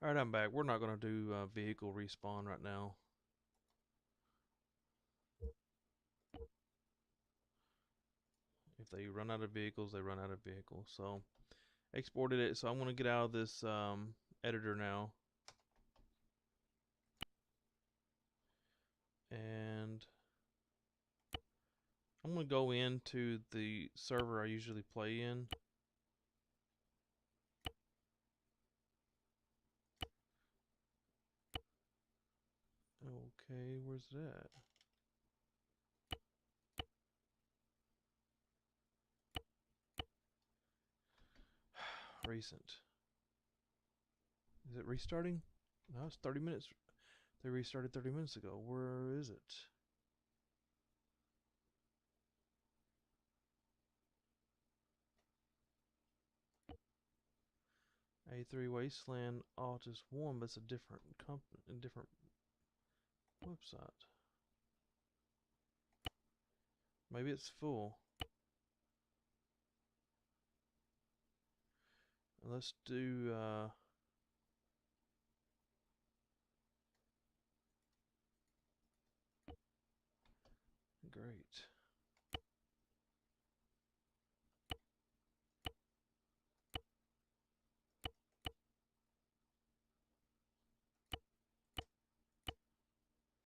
Alright, I'm back. We're not going to do vehicle respawn right now. If they run out of vehicles, they run out of vehicles. So, exported it. So, I'm going to get out of this editor now. And I'm going to go into the server I usually play in. Okay, where's that? Recent. Is it restarting? No, it's 30 minutes. They restarted 30 minutes ago. Where is it? A3 Wasteland Altis 1, but it's a different company, a different website. Maybe it's full. Let's do great.